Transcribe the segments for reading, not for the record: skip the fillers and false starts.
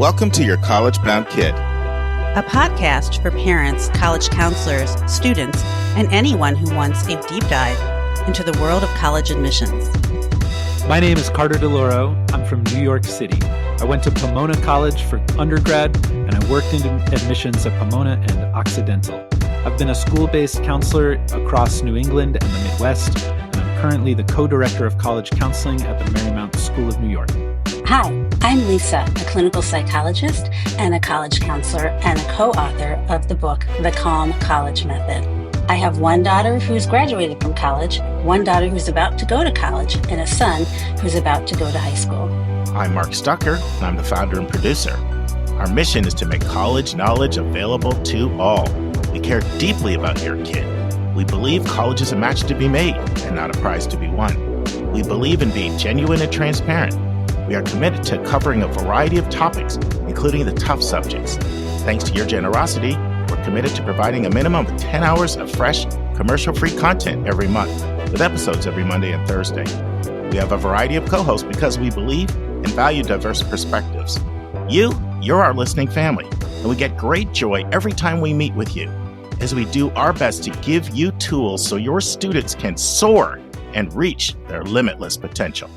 Welcome to Your College Bound Kid, a podcast for parents, college counselors, students, and anyone who wants a deep dive into the world of college admissions. My name is Carter DeLoro. I'm from New York City. I went to Pomona College for undergrad, and I worked in admissions at Pomona and Occidental. I've been a school-based counselor across New England and the Midwest, and I'm currently the co-director of college counseling at the Marymount School of New York. Hi, I'm Lisa, a clinical psychologist and a college counselor and a co-author of the book, The Calm College Method. I have one daughter who's graduated from college, one daughter who's about to go to college, and a son who's about to go to high school. I'm Mark Stucker, and I'm the founder and producer. Our mission is to make college knowledge available to all. We care deeply about your kid. We believe college is a match to be made and not a prize to be won. We believe in being genuine and transparent. We are committed to covering a variety of topics, including the tough subjects. Thanks to your generosity, we're committed to providing a minimum of 10 hours of fresh, commercial-free content every month, with episodes every Monday and Thursday. We have a variety of co-hosts because we believe and value diverse perspectives. You're our listening family, and we get great joy every time we meet with you, as we do our best to give you tools so your students can soar and reach their limitless potential.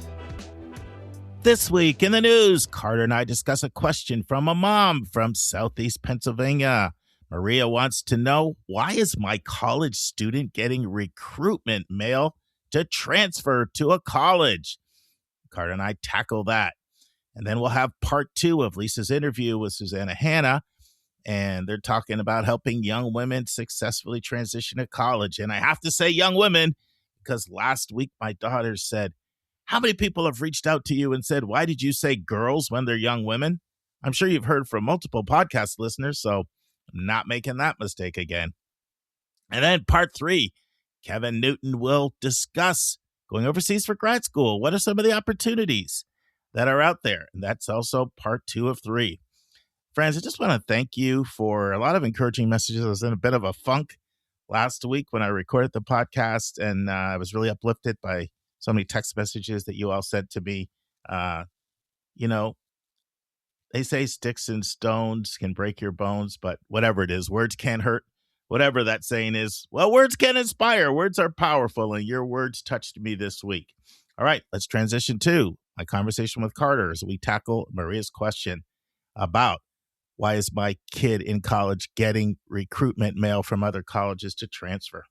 This week in the news, Carter and I discuss a question from a mom from Southeast Pennsylvania. Maria wants to know, why is my college student getting recruitment mail to transfer to a college? Carter and I tackle that. And then we'll have part 2 of Lisa's interview with Suzanne Hanna. And they're talking about helping young women successfully transition to college. And I have to say young women, because last week my daughter said, how many people have reached out to you and said, why did you say girls when they're young women? I'm sure you've heard from multiple podcast listeners, so I'm not making that mistake again. And then part 3, Kevin Newton will discuss going overseas for grad school. What are some of the opportunities that are out there? And that's also part 2 of 3. Friends, I just want to thank you for a lot of encouraging messages. I was in a bit of a funk last week when I recorded the podcast, and I was really uplifted by so many text messages that you all sent to me. They say sticks and stones can break your bones, but whatever it is, words can't hurt. Whatever that saying is, well, words can inspire. Words are powerful, and your words touched me this week. All right, let's transition to my conversation with Carter as we tackle Maria's question about why is my kid in college getting recruitment mail from other colleges to transfer.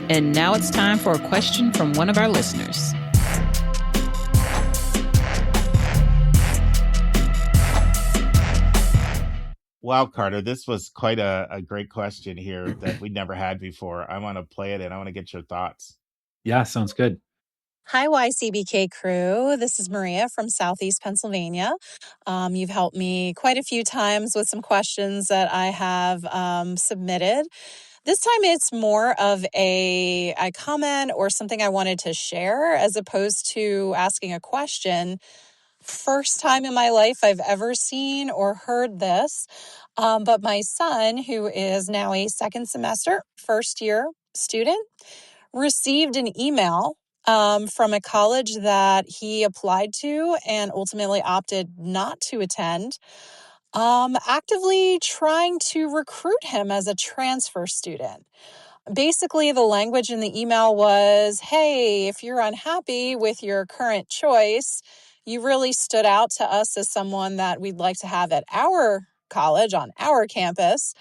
And now it's time for a question from one of our listeners. Wow, Carter, this was quite a great question here that we never had before. I want to play it and I want to get your thoughts. Yeah, sounds good. Hi, YCBK crew. This is Maria from Southeast Pennsylvania. You've helped me quite a few times with some questions that I have submitted. This time it's more of a comment or something I wanted to share as opposed to asking a question. First time in my life I've ever seen or heard this. But my son, who is now a second semester, first year student, received an email from a college that he applied to and ultimately opted not to attend, actively trying to recruit him as a transfer student. Basically, the language in the email was, hey, if you're unhappy with your current choice, you really stood out to us as someone that we'd like to have at our college on our campus.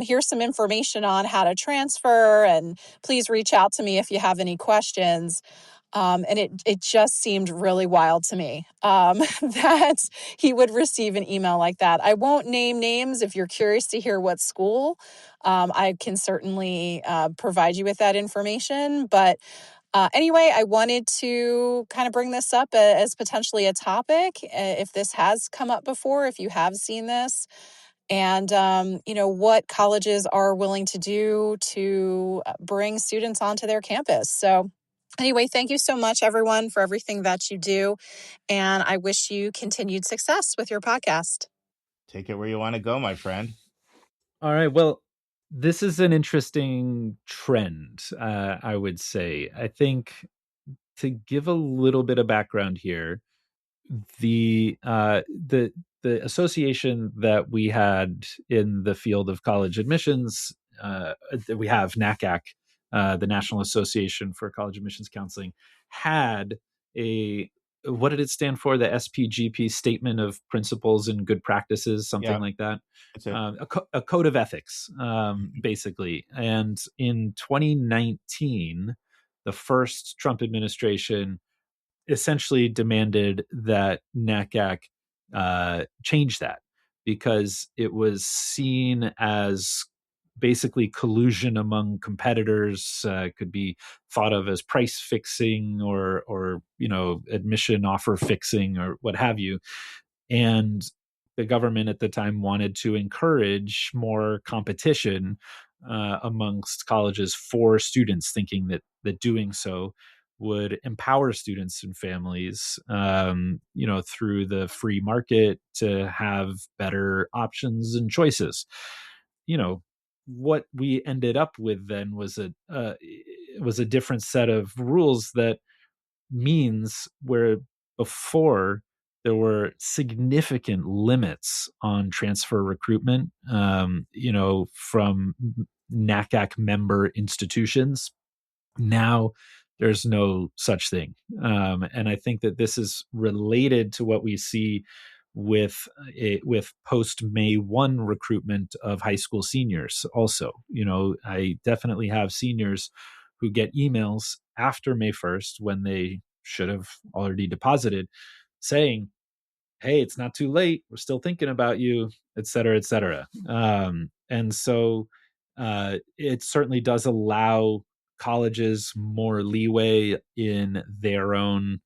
Here's some information on how to transfer, and please reach out to me if you have any questions. And it just seemed really wild to me that he would receive an email like that. I won't name names. If you're curious to hear what school, I can certainly provide you with that information. But anyway, I wanted to kind of bring this up as potentially a topic. If this has come up before, if you have seen this, and what colleges are willing to do to bring students onto their campus. So anyway, thank you so much, everyone, for everything that you do. And I wish you continued success with your podcast. Take it where you want to go, my friend. All right. Well, this is an interesting trend, I would say. I think to give a little bit of background here, the association that we had in the field of college admissions, we have NACAC, the National Association for College Admissions Counseling, had a, what did it stand for? The SPGP, Statement of Principles and Good Practices, something Yeah, like that. that's it. A code of ethics, basically. And in 2019, the first Trump administration essentially demanded that NACAC change that because it was seen as basically collusion among competitors, could be thought of as price fixing or admission offer fixing or what have you. And the government at the time wanted to encourage more competition amongst colleges for students, thinking that doing so would empower students and families, through the free market to have better options and choices. What we ended up with then was a different set of rules that means where before there were significant limits on transfer recruitment, from NACAC member institutions. Now there's no such thing. And I think that this is related to what we see with post May 1 recruitment of high school seniors. Also, I definitely have seniors who get emails after May 1st when they should have already deposited saying, hey, it's not too late, we're still thinking about you, et cetera, et cetera. And so it certainly does allow colleges more leeway in their own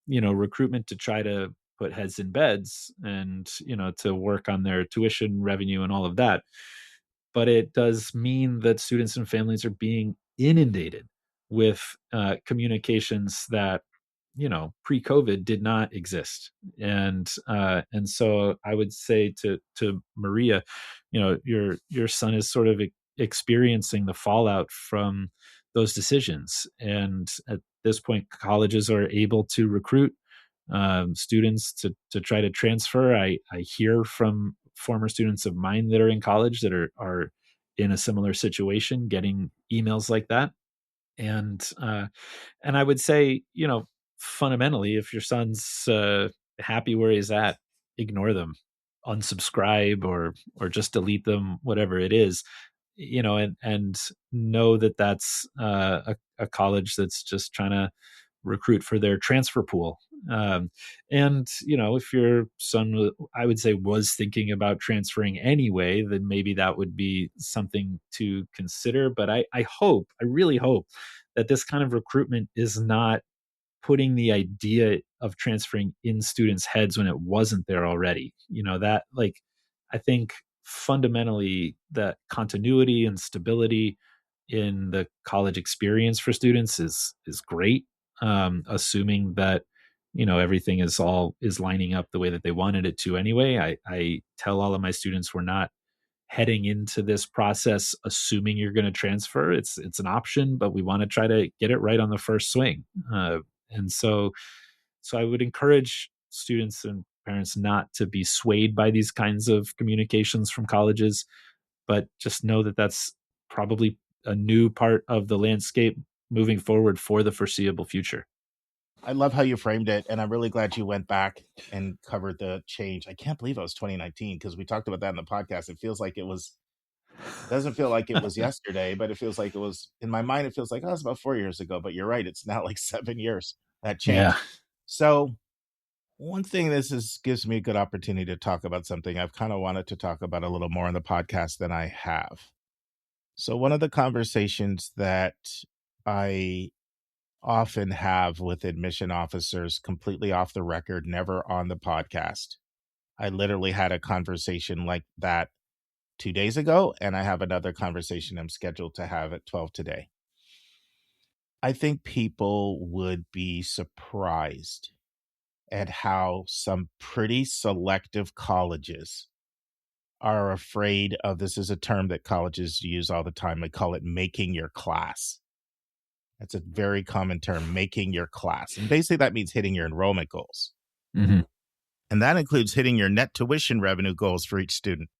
recruitment to try to put heads in beds and to work on their tuition revenue and all of that. But it does mean that students and families are being inundated with communications that pre-COVID did not exist. And so I would say to Maria, your son is sort of experiencing the fallout from those decisions. And at this point, colleges are able to recruit students to try to transfer. I hear from former students of mine that are in college that are in a similar situation, getting emails like that. And I would say, fundamentally, if your son's happy where he's at, ignore them, unsubscribe, or just delete them, whatever it is, and know that that's a college that's just trying to recruit for their transfer pool. And if your son, I would say, was thinking about transferring anyway, then maybe that would be something to consider. But I really hope that this kind of recruitment is not putting the idea of transferring in students' heads when it wasn't there already. That, like, I think fundamentally that continuity and stability in the college experience for students is great, assuming that everything is lining up the way that they wanted it to anyway. I tell all of my students, we're not heading into this process assuming you're going to transfer. It's an option, but we want to try to get it right on the first swing. And so I would encourage students and parents not to be swayed by these kinds of communications from colleges, but just know that that's probably a new part of the landscape moving forward for the foreseeable future. I love how you framed it, and I'm really glad you went back and covered the change. I can't believe it was 2019 because we talked about that in the podcast. It feels like doesn't feel like it was yesterday, but it feels like it was, in my mind, it feels like, oh, it's about 4 years ago, but you're right. It's now like 7 years that changed. Yeah. So one thing, gives me a good opportunity to talk about something I've kind of wanted to talk about a little more on the podcast than I have. So one of the conversations that I often have with admission officers, completely off the record, never on the podcast. I literally had a conversation like that 2 days ago, and I have another conversation I'm scheduled to have at 12 today. I think people would be surprised at how some pretty selective colleges are afraid of, this is a term that colleges use all the time. They call it making your class. That's a very common term, making your class. And basically that means hitting your enrollment goals. Mm-hmm. And that includes hitting your net tuition revenue goals for each student,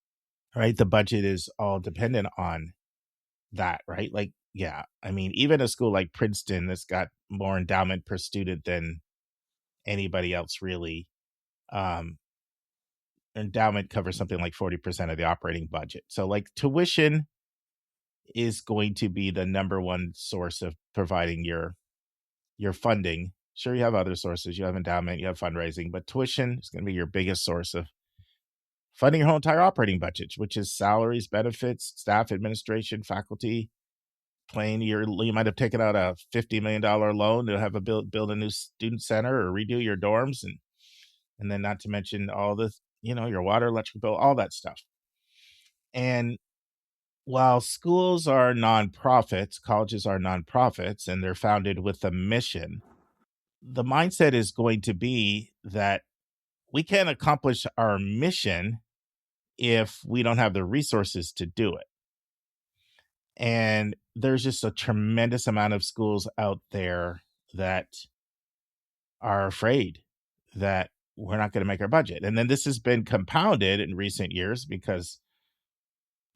right? The budget is all dependent on that, right? Like, yeah, I mean, even a school like Princeton that's got more endowment per student than anybody else really, endowment covers something like 40% of the operating budget. So like tuition is going to be the number one source of providing your funding. Sure, you have other sources, you have endowment, you have fundraising, but tuition is going to be your biggest source of funding your whole entire operating budget, which is salaries, benefits, staff, administration, faculty. You might have taken out a $50 million loan to have build a new student center or redo your dorms, and then not to mention all the, your water, electric bill, all that stuff. And while schools are nonprofits, colleges are nonprofits, and they're founded with a mission, the mindset is going to be that we can't accomplish our mission if we don't have the resources to do it. And there's just a tremendous amount of schools out there that are afraid that we're not going to make our budget. And then this has been compounded in recent years because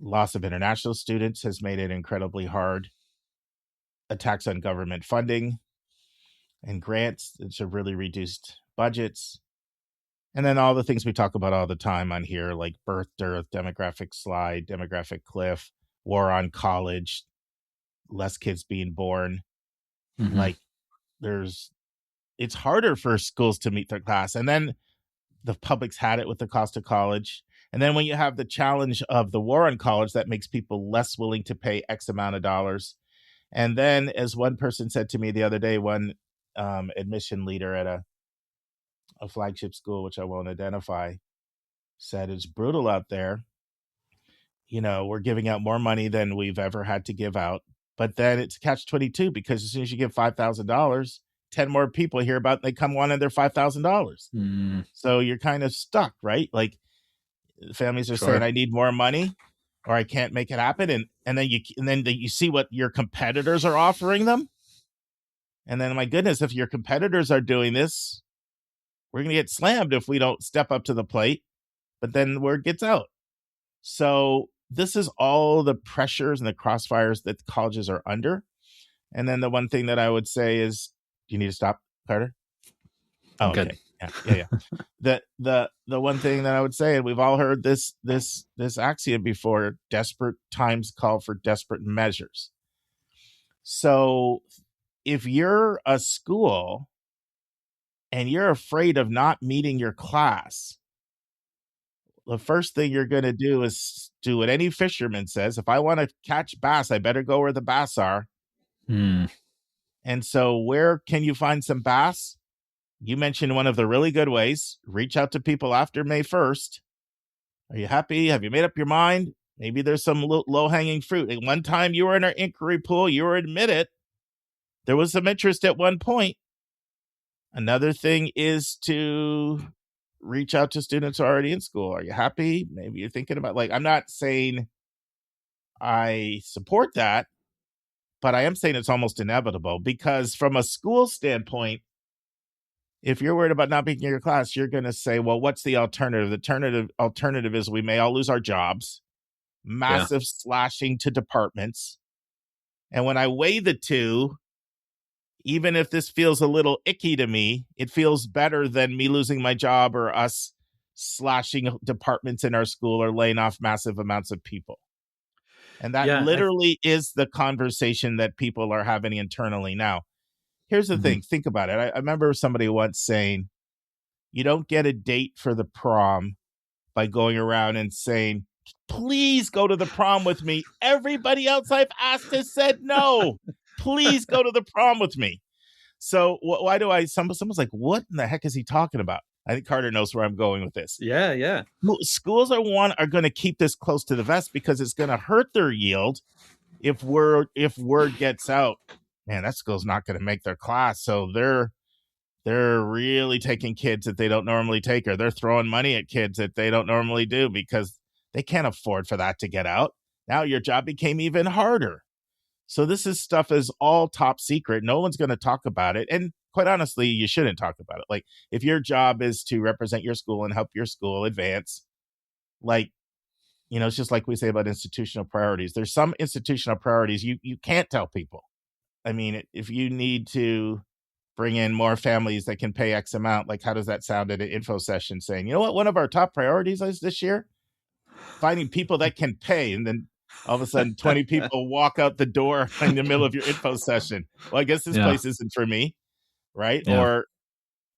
loss of international students has made it incredibly hard. Attacks on government funding and grants that have really reduced budgets. And then all the things we talk about all the time on here, like birth dearth, demographic slide, demographic cliff, war on college, less kids being born. Mm-hmm. Like it's harder for schools to meet their class. And then the public's had it with the cost of college. And then when you have the challenge of the war on college, that makes people less willing to pay X amount of dollars. And then, as one person said to me the other day, one admission leader at a flagship school, which I won't identify, said it's brutal out there. We're giving out more money than we've ever had to give out. But then it's catch-22 because as soon as you give $5,000, 10 more people hear about it, they come wanting their $5,000. Mm. So you're kind of stuck, right? Like families are saying, I need more money or I can't make it happen. And then you see what your competitors are offering them. And then, my goodness, if your competitors are doing this, we're going to get slammed if we don't step up to the plate. But then word gets out. So this is all the pressures and the crossfires that colleges are under. And then the one thing that I would say is, do you need to stop, Carter? Oh, okay. Yeah. The one thing that I would say, and we've all heard this axiom before, desperate times call for desperate measures. So if you're a school and you're afraid of not meeting your class, the first thing you're going to do is do what any fisherman says. If I want to catch bass, I better go where the bass are. Mm. And so where can you find some bass? You mentioned one of the really good ways. Reach out to people after May 1st. Are you happy? Have you made up your mind? Maybe there's some low-hanging fruit. At one time you were in our inquiry pool. You were admitted. There was some interest at one point. Another thing is to reach out to students who are already in school. Are you happy? Maybe you're thinking about, I'm not saying I support that, but I am saying it's almost inevitable because from a school standpoint, if you're worried about not being in your class, you're going to say, well, what's the alternative? The alternative is we may all lose our jobs, massive slashing to departments. And when I weigh the two, even if this feels a little icky to me, it feels better than me losing my job or us slashing departments in our school or laying off massive amounts of people. And that literally is the conversation that people are having internally now. Here's the thing. Think about it. I remember somebody once saying, you don't get a date for the prom by going around and saying, please go to the prom with me. Everybody else I've asked has said no. Please go to the prom with me. So why do someone's like, what in the heck is he talking about? I think Carter knows where I'm going with this. Yeah. Schools are going to keep this close to the vest because it's going to hurt their yield if word gets out. Man, that school's not going to make their class. So they're really taking kids that they don't normally take, or they're throwing money at kids that they don't normally do because they can't afford for that to get out. Now your job became even harder. So this is stuff is all top secret. No one's going to talk about it. And quite honestly, you shouldn't talk about it. Like, if your job is to represent your school and help your school advance, like, it's just like we say about institutional priorities. There's some institutional priorities you can't tell people. I mean, if you need to bring in more families that can pay X amount, like, how does that sound at an info session saying, you know what, one of our top priorities is this year? Finding people that can pay. And then all of a sudden 20 people walk out the door in the middle of your info session. Well, I guess this Yeah. place isn't for me, right? Yeah.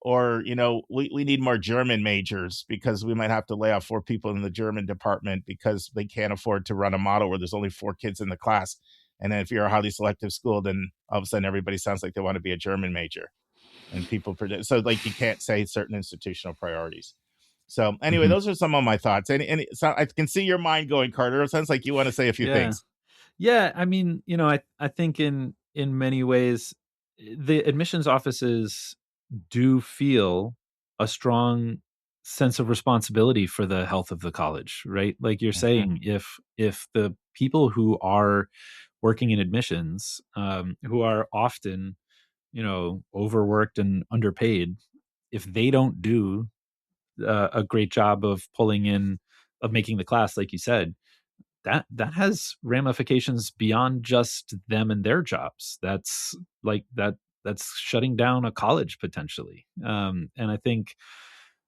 Or we need more German majors because we might have to lay off 4 people in the German department because they can't afford to run a model where there's only 4 kids in the class. And then if you're a highly selective school, then all of a sudden everybody sounds like they want to be a German major, and people predict. So, like, you can't say certain institutional priorities. So anyway, those are some of my thoughts. And so I can see your mind going, Carter. It sounds like you want to say a few things. Yeah. I mean, I think in many ways, the admissions offices do feel a strong sense of responsibility for the health of the college, right? Like you're saying, if the people who are working in admissions, who are often, overworked and underpaid, if they don't do a great job of making the class, like you said, that has ramifications beyond just them and their jobs. That's like that's shutting down a college potentially. And I think,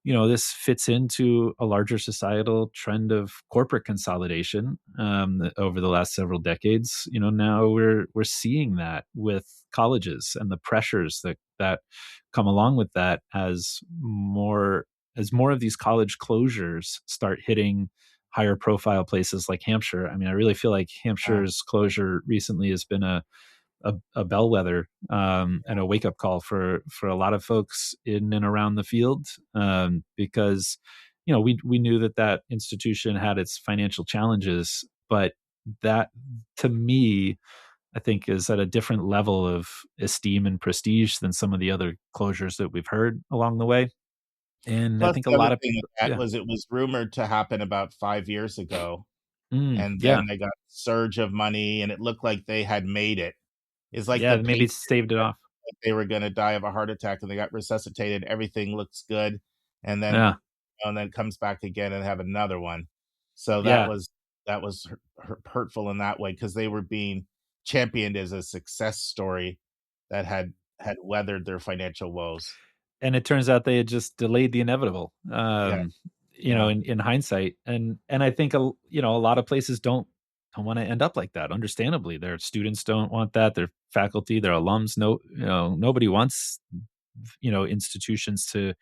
this fits into a larger societal trend of corporate consolidation over the last several decades. Now we're seeing that with colleges and the pressures that come along with that as more of these college closures start hitting higher profile places like Hampshire. I mean, I really feel like Hampshire's closure recently has been a bellwether and a wake up call for a lot of folks in and around the field, because we knew that institution had its financial challenges, but that, to me, I think is at a different level of esteem and prestige than some of the other closures that we've heard along the way. And I Plus, think a the other lot of thing with that was it was rumored to happen about 5 years ago, and yeah, then they got a surge of money, and it looked like they had made it. It's like the maybe Patriots, staved it off. like they were going to die of a heart attack, and they got resuscitated. Everything looks good, and Yeah, then comes back again and have another one. So yeah. that was hurtful in that way because they were being championed as a success story that had weathered their financial woes. And it turns out they had just delayed the inevitable. Yeah, yeah, In hindsight, and I think a lot of places don't want to end up like that. Understandably, their students don't want that. Their faculty, their alums, nobody wants institutions to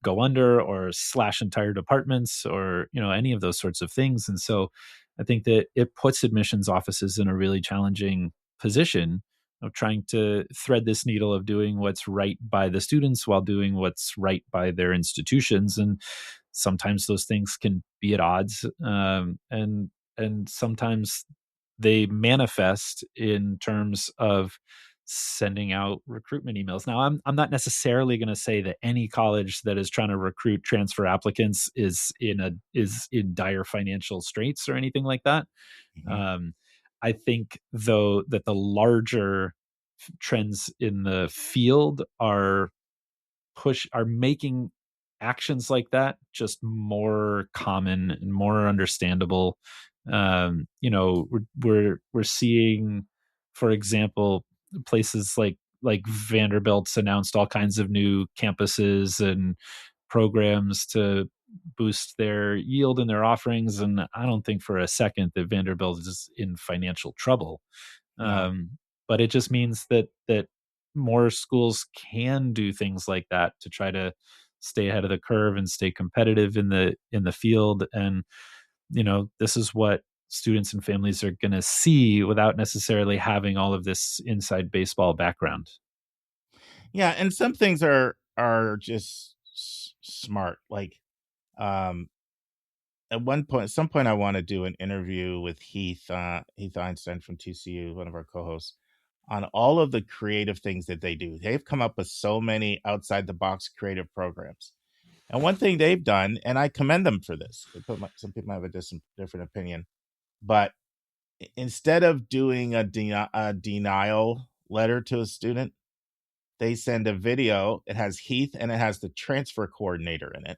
go under or slash entire departments or any of those sorts of things. And so I think that it puts admissions offices in a really challenging position of trying to thread this needle of doing what's right by the students while doing what's right by their institutions. And sometimes those things can be at odds, and sometimes they manifest in terms of sending out recruitment emails. Now, I'm not necessarily going to say that any college that is trying to recruit transfer applicants is in dire financial straits or anything like that. mhm. Um, I think, though, that the larger trends in the field are making actions like that just more common and more understandable. We're seeing, for example, places like Vanderbilt's announced all kinds of new campuses and programs to boost their yield and their offerings, and I don't think for a second that Vanderbilt is in financial trouble. No. um, but it just means that more schools can do things like that to try to stay ahead of the curve and stay competitive in the field. And this is what students and families are going to see without necessarily having all of this inside baseball background. Yeah, and some things are just smart. Like, um, at some point, I want to do an interview with Heath Einstein from TCU, one of our co-hosts, on all of the creative things that they do. They've come up with so many outside the box creative programs. And one thing they've done, and I commend them for this, some people have a different opinion, but instead of doing a denial letter to a student, they send a video. It has Heath and it has the transfer coordinator in it.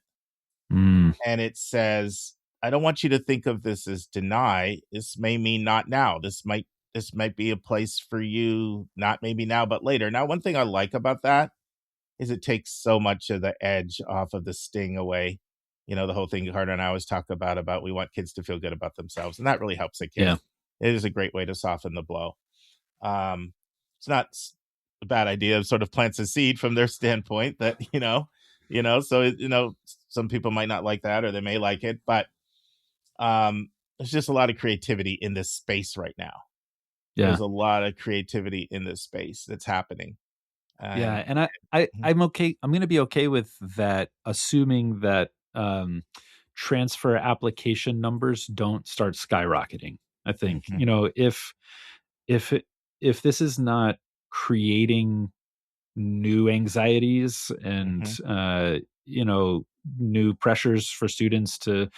Mm, And it says, I don't want you to think of this as deny. This may mean not now. This might be a place for you, not maybe now, but later. Now, one thing I like about that is it takes so much of the edge off of the sting away. The whole thing Carter and I always talk about we want kids to feel good about themselves, and that really helps a kid. yeah. It is a great way to soften the blow. It's not a bad idea. It sort of plants a seed from their standpoint that, so, some people might not like that or they may like it, but there's just a lot of creativity in this space right now. Yeah. There's a lot of creativity in this space that's happening. And I'm okay. I'm going to be okay with that, assuming that transfer application numbers don't start skyrocketing. I think, if this is not creating new anxieties and new pressures for students to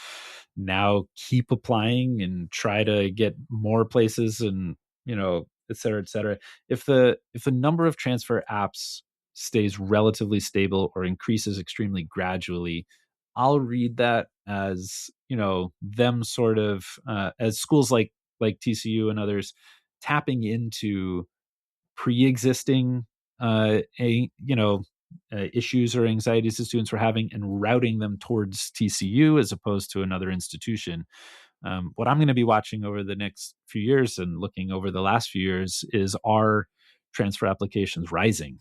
now keep applying and try to get more places, and et cetera, et cetera. If the number of transfer apps stays relatively stable or increases extremely gradually, I'll read that as them sort of as schools like TCU and others tapping into pre-existing issues or anxieties the students were having and routing them towards TCU as opposed to another institution. What I'm going to be watching over the next few years and looking over the last few years is, are transfer applications rising?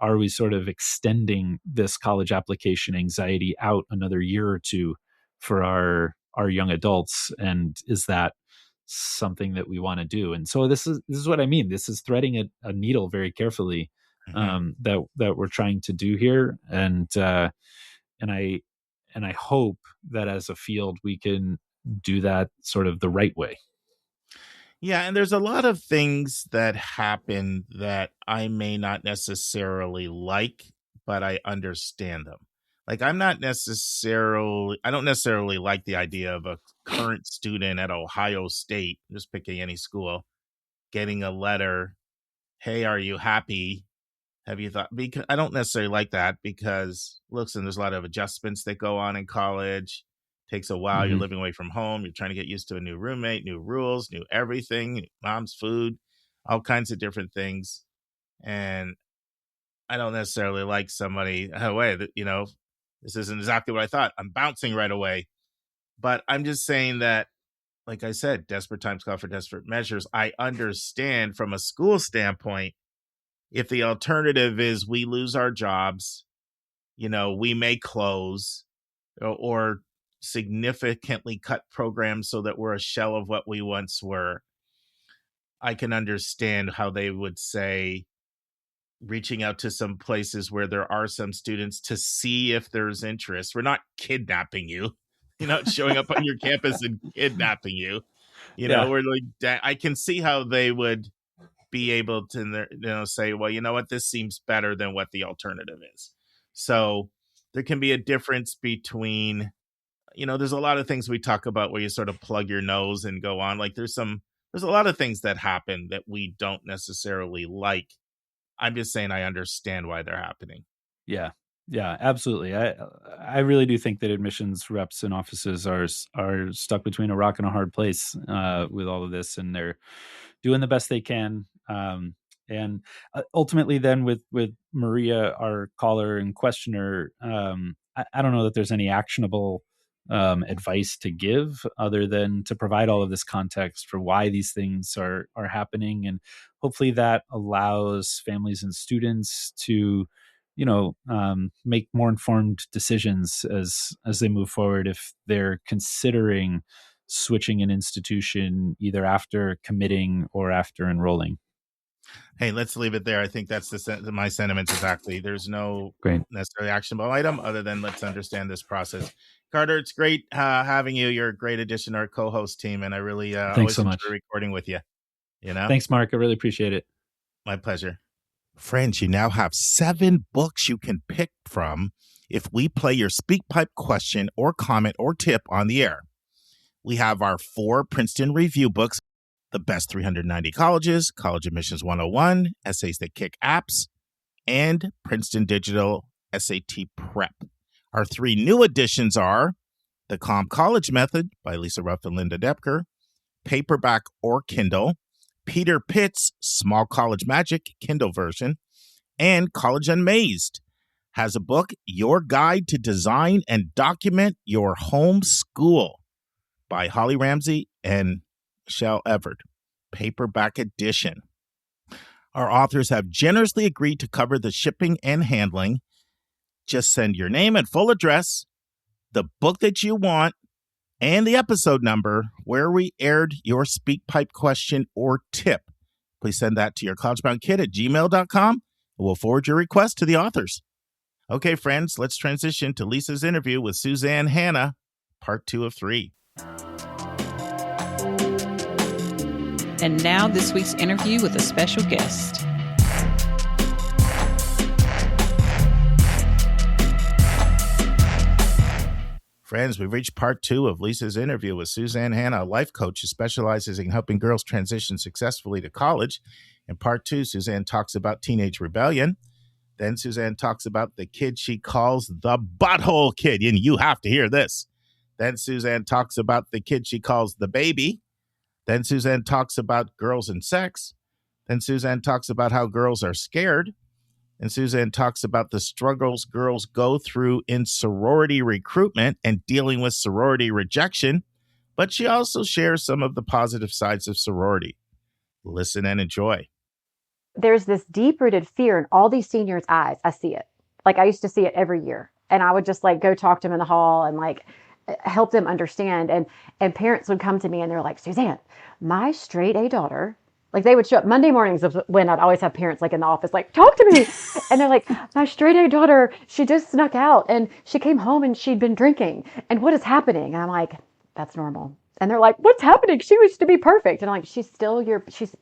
Are we sort of extending this college application anxiety out another year or two for our young adults? And is that something that we want to do? And so this is what I mean. This is threading a needle very carefully, that we're trying to do here. And I hope that as a field we can do that sort of the right way. Yeah, and there's a lot of things that happen that I may not necessarily like, but I understand them. Like I don't necessarily like the idea of a current student at Ohio State, just picking any school, getting a letter, "Hey, are you happy? Have you thought?" Because I don't necessarily like that because, listen, there's a lot of adjustments that go on in college. Takes a while. You're living away from home. You're trying to get used to a new roommate, new rules, new everything, mom's food, all kinds of different things. And I don't necessarily like somebody, oh, wait, this isn't exactly what I thought. I'm bouncing right away. But I'm just saying that, like I said, desperate times call for desperate measures. I understand from a school standpoint, if the alternative is we lose our jobs, we may close or significantly cut programs so that we're a shell of what we once were, I can understand how they would say reaching out to some places where there are some students to see if there's interest. We're not kidnapping you, showing up on your campus and kidnapping you. We're like, I can see how they would be able to say, well, you know what, this seems better than what the alternative is. So there can be a difference between, there's a lot of things we talk about where you sort of plug your nose and go on. Like there's a lot of things that happen that we don't necessarily like. I'm just saying I understand why they're happening. Yeah, absolutely. I really do think that admissions reps and offices are stuck between a rock and a hard place with all of this, and they're doing the best they can. And ultimately, then with Maria, our caller and questioner, I don't know that there's any actionable advice to give other than to provide all of this context for why these things are happening, and hopefully that allows families and students to make more informed decisions as they move forward if they're considering switching an institution either after committing or after enrolling. Hey, let's leave it there. I think that's my sentiments exactly. There's no necessarily actionable item other than let's understand this process. Carter, it's great having you. You're a great addition to our co-host team, and I really always so much. enjoy recording with you. Thanks, Mark. I really appreciate it. My pleasure. Friends, you now have 7 books you can pick from if we play your SpeakPipe question or comment or tip on the air. We have our 4 Princeton review books, The Best 390 Colleges, College Admissions 101, Essays That Kick Apps, and Princeton Digital SAT Prep. Our 3 new editions are The Calm College Method by Lisa Ruff and Linda Depker, paperback or Kindle, Peter Pitt's Small College Magic Kindle version, and College Unmazed has a book, Your Guide to Design and Document Your Home School by Holly Ramsey and Michelle Everett, paperback edition. Our authors have generously agreed to cover the shipping and handling. Just send your name and full address, the book that you want, and the episode number where we aired your SpeakPipe question or tip. Please send that to yourcollegeboundkid@gmail.com, and we'll forward your request to the authors. Okay, friends, let's transition to Lisa's interview with Suzanne Hanna, part 2 of 3. And now this week's interview with a special guest. Friends, we've reached part 2 of Lisa's interview with Suzanne Hanna, a life coach who specializes in helping girls transition successfully to college. In part 2, Suzanne talks about teenage rebellion. Then Suzanne talks about the kid she calls the butthole kid, and you have to hear this. Then Suzanne talks about the kid she calls the baby. Then Suzanne talks about girls and sex. Then Suzanne talks about how girls are scared. And Suzanne talks about the struggles girls go through in sorority recruitment and dealing with sorority rejection. But she also shares some of the positive sides of sorority. Listen and enjoy. There's this deep-rooted fear in all these seniors' eyes. I see it. Like, I used to see it every year. And I would just like go talk to them in the hall and like help them understand. And parents would come to me and they're like, Suzanne, my straight A daughter, like they would show up Monday mornings of when I'd always have parents like in the office, like, talk to me. And they're like, my straight A daughter, she just snuck out and she came home and she'd been drinking. And what is happening? And I'm like, that's normal. And they're like, what's happening? She used to be perfect. And I'm like,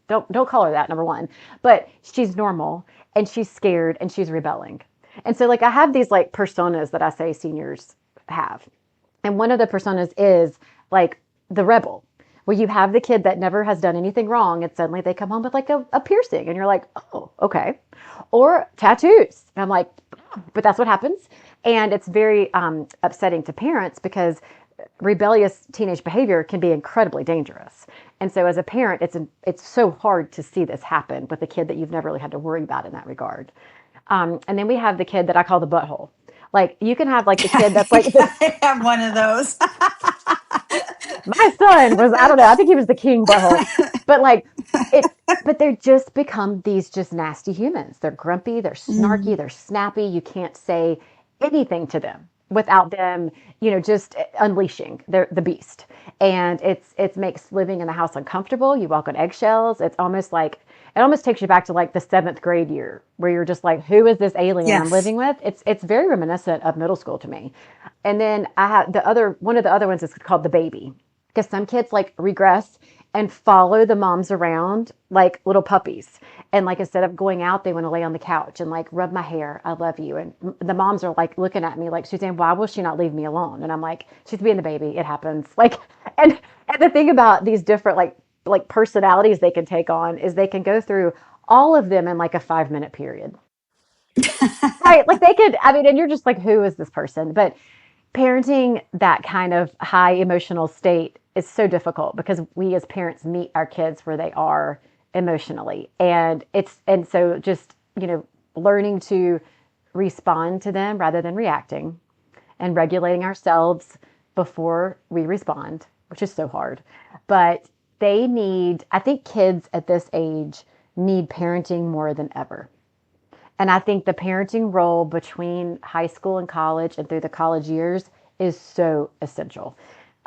don't call her that, number one. But she's normal and she's scared and she's rebelling. And so like I have these like personas that I say seniors have. And one of the personas is like the rebel, where you have the kid that never has done anything wrong and suddenly they come home with like a piercing and you're like, oh, okay. Or tattoos. And I'm like, but that's what happens. And it's very upsetting to parents because rebellious teenage behavior can be incredibly dangerous. And so as a parent, it's so hard to see this happen with a kid that you've never really had to worry about in that regard. And then we have the kid that I call the butthole. Like you can have like the kid that's like, I have one of those. my son was, I don't know, I think he was the king butthole. But like but they're just become these just nasty humans. They're grumpy, they're snarky, they're snappy. You can't say anything to them without them, just unleashing the beast. And it makes living in the house uncomfortable. You walk on eggshells. It almost takes you back to like the 7th grade year where you're just like, who is this alien I'm living with? It's very reminiscent of middle school to me. And then I have one of the other ones is called the baby, because some kids like regress and follow the moms around like little puppies. And like, instead of going out, they want to lay on the couch and like rub my hair. I love you. And the moms are like looking at me like, Suzanne, why will she not leave me alone? And I'm like, she's being the baby. It happens. Like, and the thing about these different like personalities they can take on is they can go through all of them in like a 5-minute period. Right. Like and you're just like, who is this person? But parenting that kind of high emotional state is so difficult because we as parents meet our kids where they are emotionally. And so just, learning to respond to them rather than reacting and regulating ourselves before we respond, which is so hard. But I think kids at this age need parenting more than ever. And I think the parenting role between high school and college and through the college years is so essential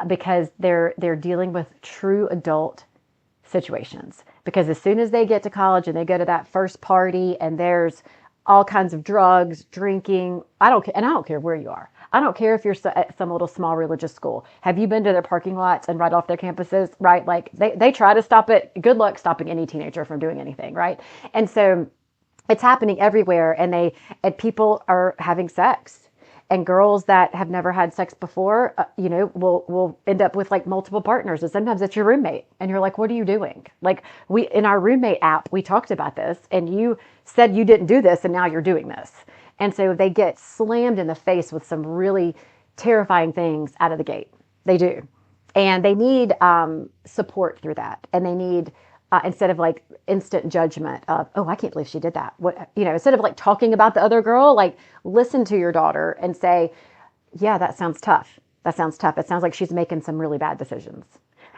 because they're dealing with true adult situations. Because as soon as they get to college and they go to that first party and there's all kinds of drugs, drinking, I don't care where you are. I don't care if you're at some little small religious school. Have you been to their parking lots and right off their campuses, right? Like they try to stop it. Good luck stopping any teenager from doing anything, right? And so it's happening everywhere, and people are having sex. And girls that have never had sex before, will end up with like multiple partners. And sometimes it's your roommate. And you're like, what are you doing? Like in our roommate app, we talked about this and you said you didn't do this and now you're doing this. And so they get slammed in the face with some really terrifying things out of the gate. They do. And they need support through that. And they need, instead of like instant judgment of, oh, I can't believe she did that. Instead of like talking about the other girl, like listen to your daughter and say, yeah, that sounds tough. That sounds tough. It sounds like she's making some really bad decisions.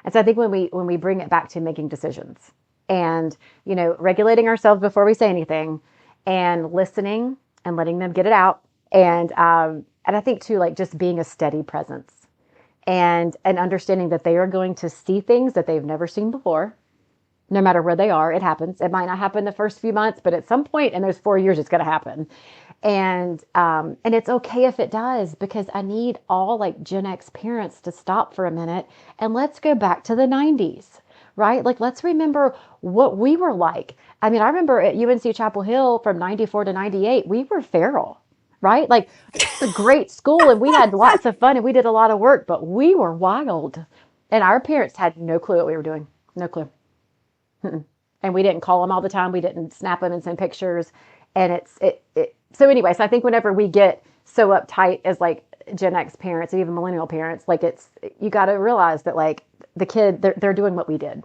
And so I think when we bring it back to making decisions and, regulating ourselves before we say anything and listening and letting them get it out. And I think too, like just being a steady presence and understanding that they are going to see things that they've never seen before. No matter where they are, it happens. It might not happen the first few months, but at some point in those 4 years, it's going to happen. And it's okay if it does, because I need all like Gen X parents to stop for a minute and let's go back to the 90s, right? Like, let's remember what we were like. I mean, I remember at UNC Chapel Hill from 94 to 98, we were feral, right? Like, it's a great school and we had lots of fun and we did a lot of work, but we were wild. And our parents had no clue what we were doing. No clue. Mm-mm. And we didn't call them all the time. We didn't snap them and send pictures. And so anyway, so I think whenever we get so uptight as like Gen X parents and even millennial parents, like you got to realize that like the kid, they're doing what we did.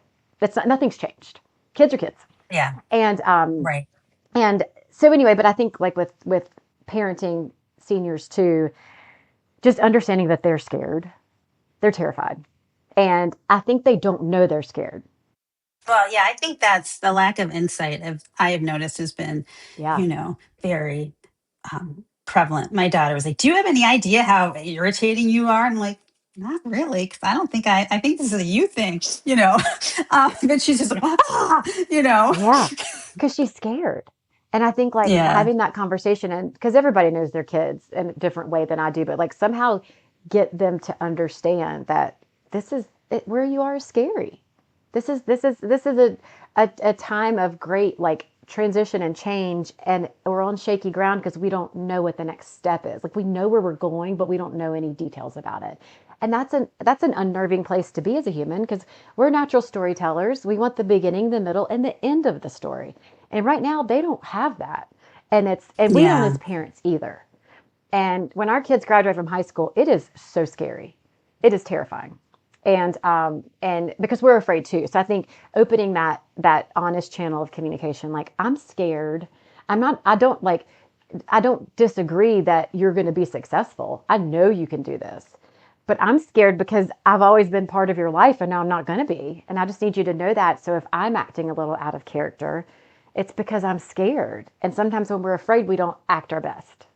Nothing's changed. Kids are kids. Yeah. And, Right. and so anyway, but I think like with parenting seniors too, just understanding that they're scared, they're terrified. And I think they don't know they're scared. Well, yeah, I think that's the lack of insight I have noticed has been, Yeah. very prevalent. My daughter was like, "Do you have any idea how irritating you are?" I'm like, "Not really, because I don't think I think this is a you thing, you know." But she's just like, ah, you know. Yeah, because she's scared. And I think like Yeah, having that conversation, and because everybody knows their kids in a different way than I do, but like somehow get them to understand that where you are is scary. This is a time of great like transition and change, and we're on shaky ground because we don't know what the next step is. Like we know where we're going, but we don't know any details about it. And that's an unnerving place to be as a human, because we're natural storytellers. We want the beginning, the middle, and the end of the story. And right now they don't have that. And we don't yeah, as parents either. And when our kids graduate from high school, it is so scary. It is terrifying. And because we're afraid too. So I think opening that honest channel of communication, like I'm scared. I don't disagree that you're going to be successful. I know you can do this. But I'm scared because I've always been part of your life and now I'm not going to be. And I just need you to know that. So if I'm acting a little out of character, it's because I'm scared. And sometimes when we're afraid, we don't act our best.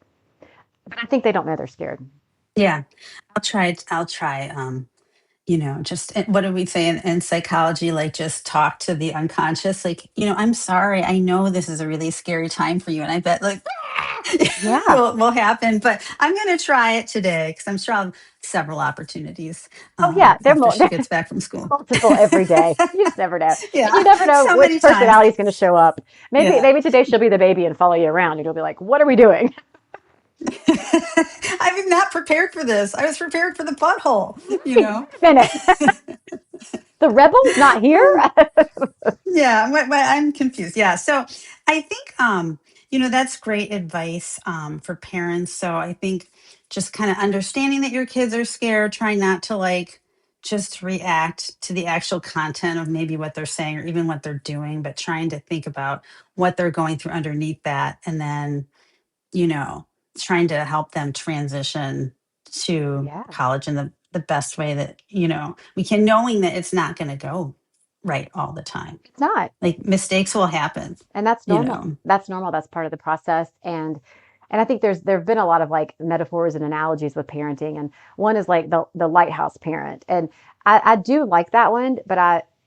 But I think they don't know they're scared. yeah. I'll try. Just what do we say in psychology? Like, just talk to the unconscious. Like, I'm sorry. I know this is a really scary time for you, and I bet like Yeah. will happen. But I'm going to try it today because I'm sure I'll have several opportunities Oh yeah. after she They're gets back from school. multiple every day. You just never know. And you Yeah, never know so which many times. personality is going to show up. Maybe, Yeah. maybe today she'll be the baby and follow you around and you'll be like, what are we doing? I'm not prepared for this. I was prepared for the butthole, Wait a minute. The rebel's not here? Yeah, I'm confused. Yeah, so I think that's great advice for parents. So I think just kind of understanding that your kids are scared, trying not to like just react to the actual content of maybe what they're saying or even what they're doing, but trying to think about what they're going through underneath that, and then you know, trying to help them transition to Yeah, college in the best way that, we can, knowing that it's not going to go right all the time. it's not. Like mistakes will happen, And that's you normal. know. That's normal. That's part of the process. And I think there've been a lot of like metaphors and analogies with parenting. And one is like the lighthouse parent. And I do like that one, but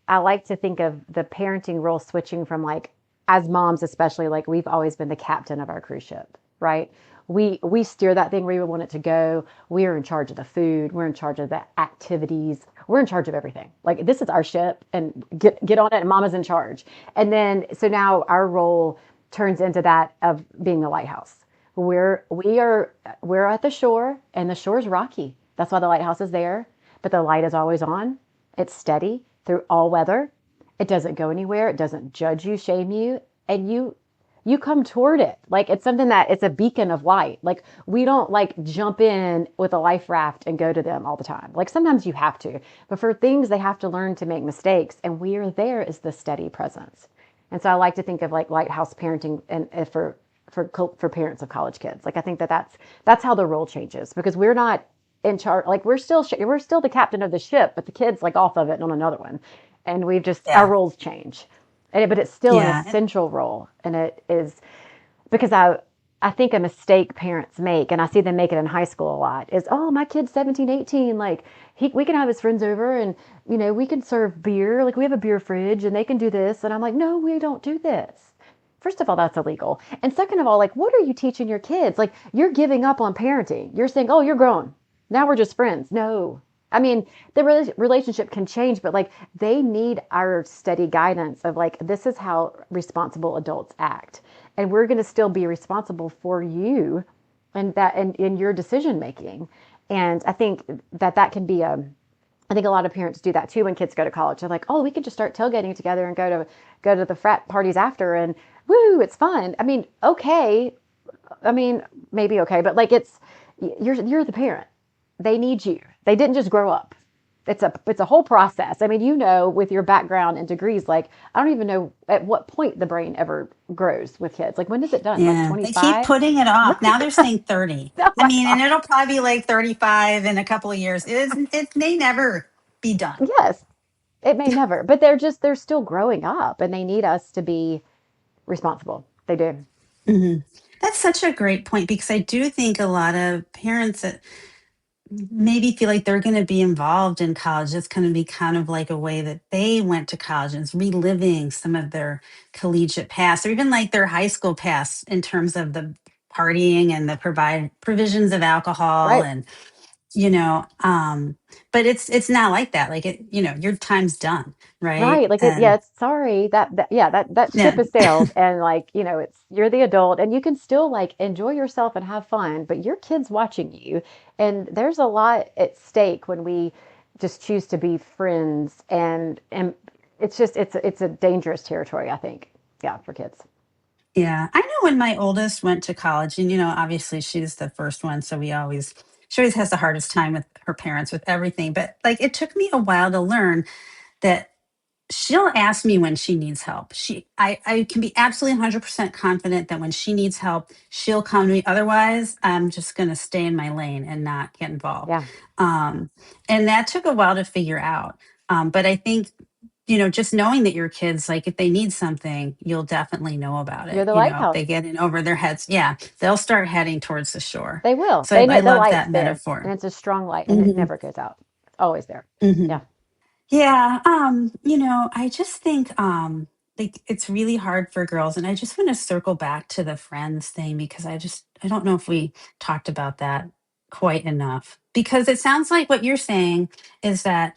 I like to think of the parenting role switching from like, as moms especially, like we've always been the captain of our cruise ship, right? We steer that thing where we want it to go. We are in charge of the food. We're in charge of the activities. We're in charge of everything. Like this is our ship, and get on it, and mama's in charge. And then so now our role turns into that of being the lighthouse. We're at the shore, and the shore's rocky. That's why the lighthouse is there. But the light is always on. It's steady through all weather. It doesn't go anywhere. It doesn't judge you, shame you, and you come toward it. Like it's something that it's a beacon of light. Like we don't like jump in with a life raft and go to them all the time. Like sometimes you have to, but for things they have to learn to make mistakes, and we are there as the steady presence. And so I like to think of like lighthouse parenting and for parents of college kids. Like I think that's how the role changes, because we're not in charge. Like we're still the captain of the ship, but the kids like off of it and on another one, and we've just our Yeah. roles change. But it's still an Yeah. essential role, and it is because I think a mistake parents make, and I see them make it in high school a lot, is, oh, my kid's 17, 18, like we can have his friends over, and we can serve beer, like we have a beer fridge, and they can do this, and I'm like, no, we don't do this. First of all, that's illegal, and second of all, like, what are you teaching your kids? Like, you're giving up on parenting. You're saying, oh, you're grown now, we're just friends. No, I mean, the relationship can change, but like they need our steady guidance of like, this is how responsible adults act. And we're going to still be responsible for you and that and in your decision making. And I think that can be I think a lot of parents do that too when kids go to college. They're like, oh, we can just start tailgating together and go to the frat parties after, and woo, it's fun. I mean, okay. I mean, maybe okay, but like you're the parent. They need you. They didn't just grow up. It's a whole process. I mean, with your background and degrees, like I don't even know at what point the brain ever grows with kids. Like when is it done? Like Yeah. They keep 25? putting it off. Now they're saying 30. Oh I my mean, and God. it'll probably be like 35 in a couple of years. It may never be done. Yes, it may never, but they're still growing up, and they need us to be responsible. They do. Hmm. That's such a great point, because I do think a lot of parents that maybe feel like they're going to be involved in college, it's going to be kind of like a way that they went to college, and it's reliving some of their collegiate past, or even like their high school past, in terms of the partying and the provisions of alcohol, Right. and but it's not like that. Like, your time's done, right? Right. Like yeah, And it's sorry that yeah, that ship yeah. has sailed, and like, you're the adult, and you can still like enjoy yourself and have fun, but your kid's watching you. And there's a lot at stake when we just choose to be friends, and it's a dangerous territory, I think. Yeah, for kids. Yeah, I know when my oldest went to college, and obviously she's the first one, so she always has the hardest time with her parents with everything. But like, it took me a while to learn that she'll ask me when she needs help. I can be absolutely 100% confident that when she needs help, she'll come to me. Otherwise, I'm just going to stay in my lane and not get involved. Yeah. Um, and that took a while to figure out. But I think, just knowing that your kids, like, if they need something, you'll definitely know about You're it. the If lighthouse. they get in over their heads, yeah, they'll start heading towards the shore. They will. So They I know the love light's that there, and metaphor. it's a strong light, and it Hmm. never goes out. It's always there. Hmm. Yeah. Yeah, I just think like, it's really hard for girls, and I just want to circle back to the friends thing, because I don't know if we talked about that quite enough. Because it sounds like what you're saying is that,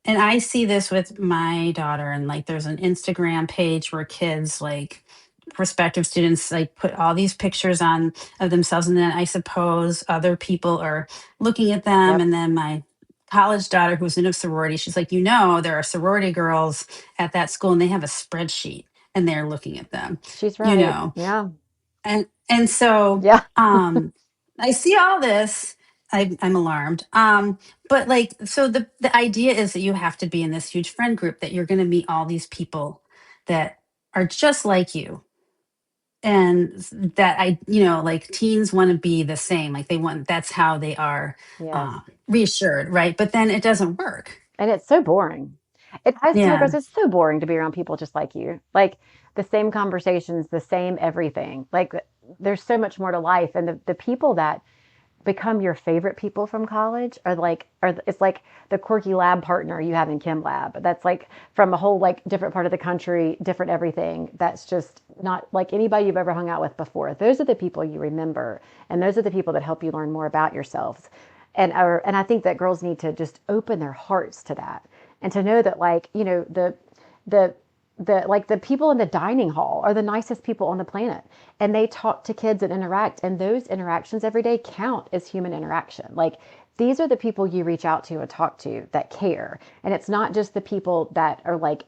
and I see this with my daughter, and like, there's an Instagram page where kids, like prospective students, like put all these pictures on of themselves, and then I suppose other people are looking at them. Yep. And then my college daughter, who's in a sorority, she's like, there are sorority girls at that school, and they have a spreadsheet, and they're looking at them, She's you right. know Yeah. and so, Yeah. I see all this. I'm alarmed. But like, so the idea is that you have to be in this huge friend group, that you're going to meet all these people that are just like you, and that like, teens want to be the same. Like, that's how they are Yes. reassured, right? But then it doesn't work. And it's so boring. High school Yeah. girls, it's so boring to be around people just like you. Like the same conversations, the same everything. Like there's so much more to life. And the people that become your favorite people from college it's like the quirky lab partner you have in chem lab. That's like from a whole like different part of the country, different everything. That's just not like anybody you've ever hung out with before. Those are the people you remember. And those are the people that help you learn more about yourselves. And I think that girls need to just open their hearts to that, and to know that, like, the the people in the dining hall are the nicest people on the planet, and they talk to kids and interact, and those interactions every day count as human interaction. Like, these are the people you reach out to and talk to that care, and it's not just the people that are like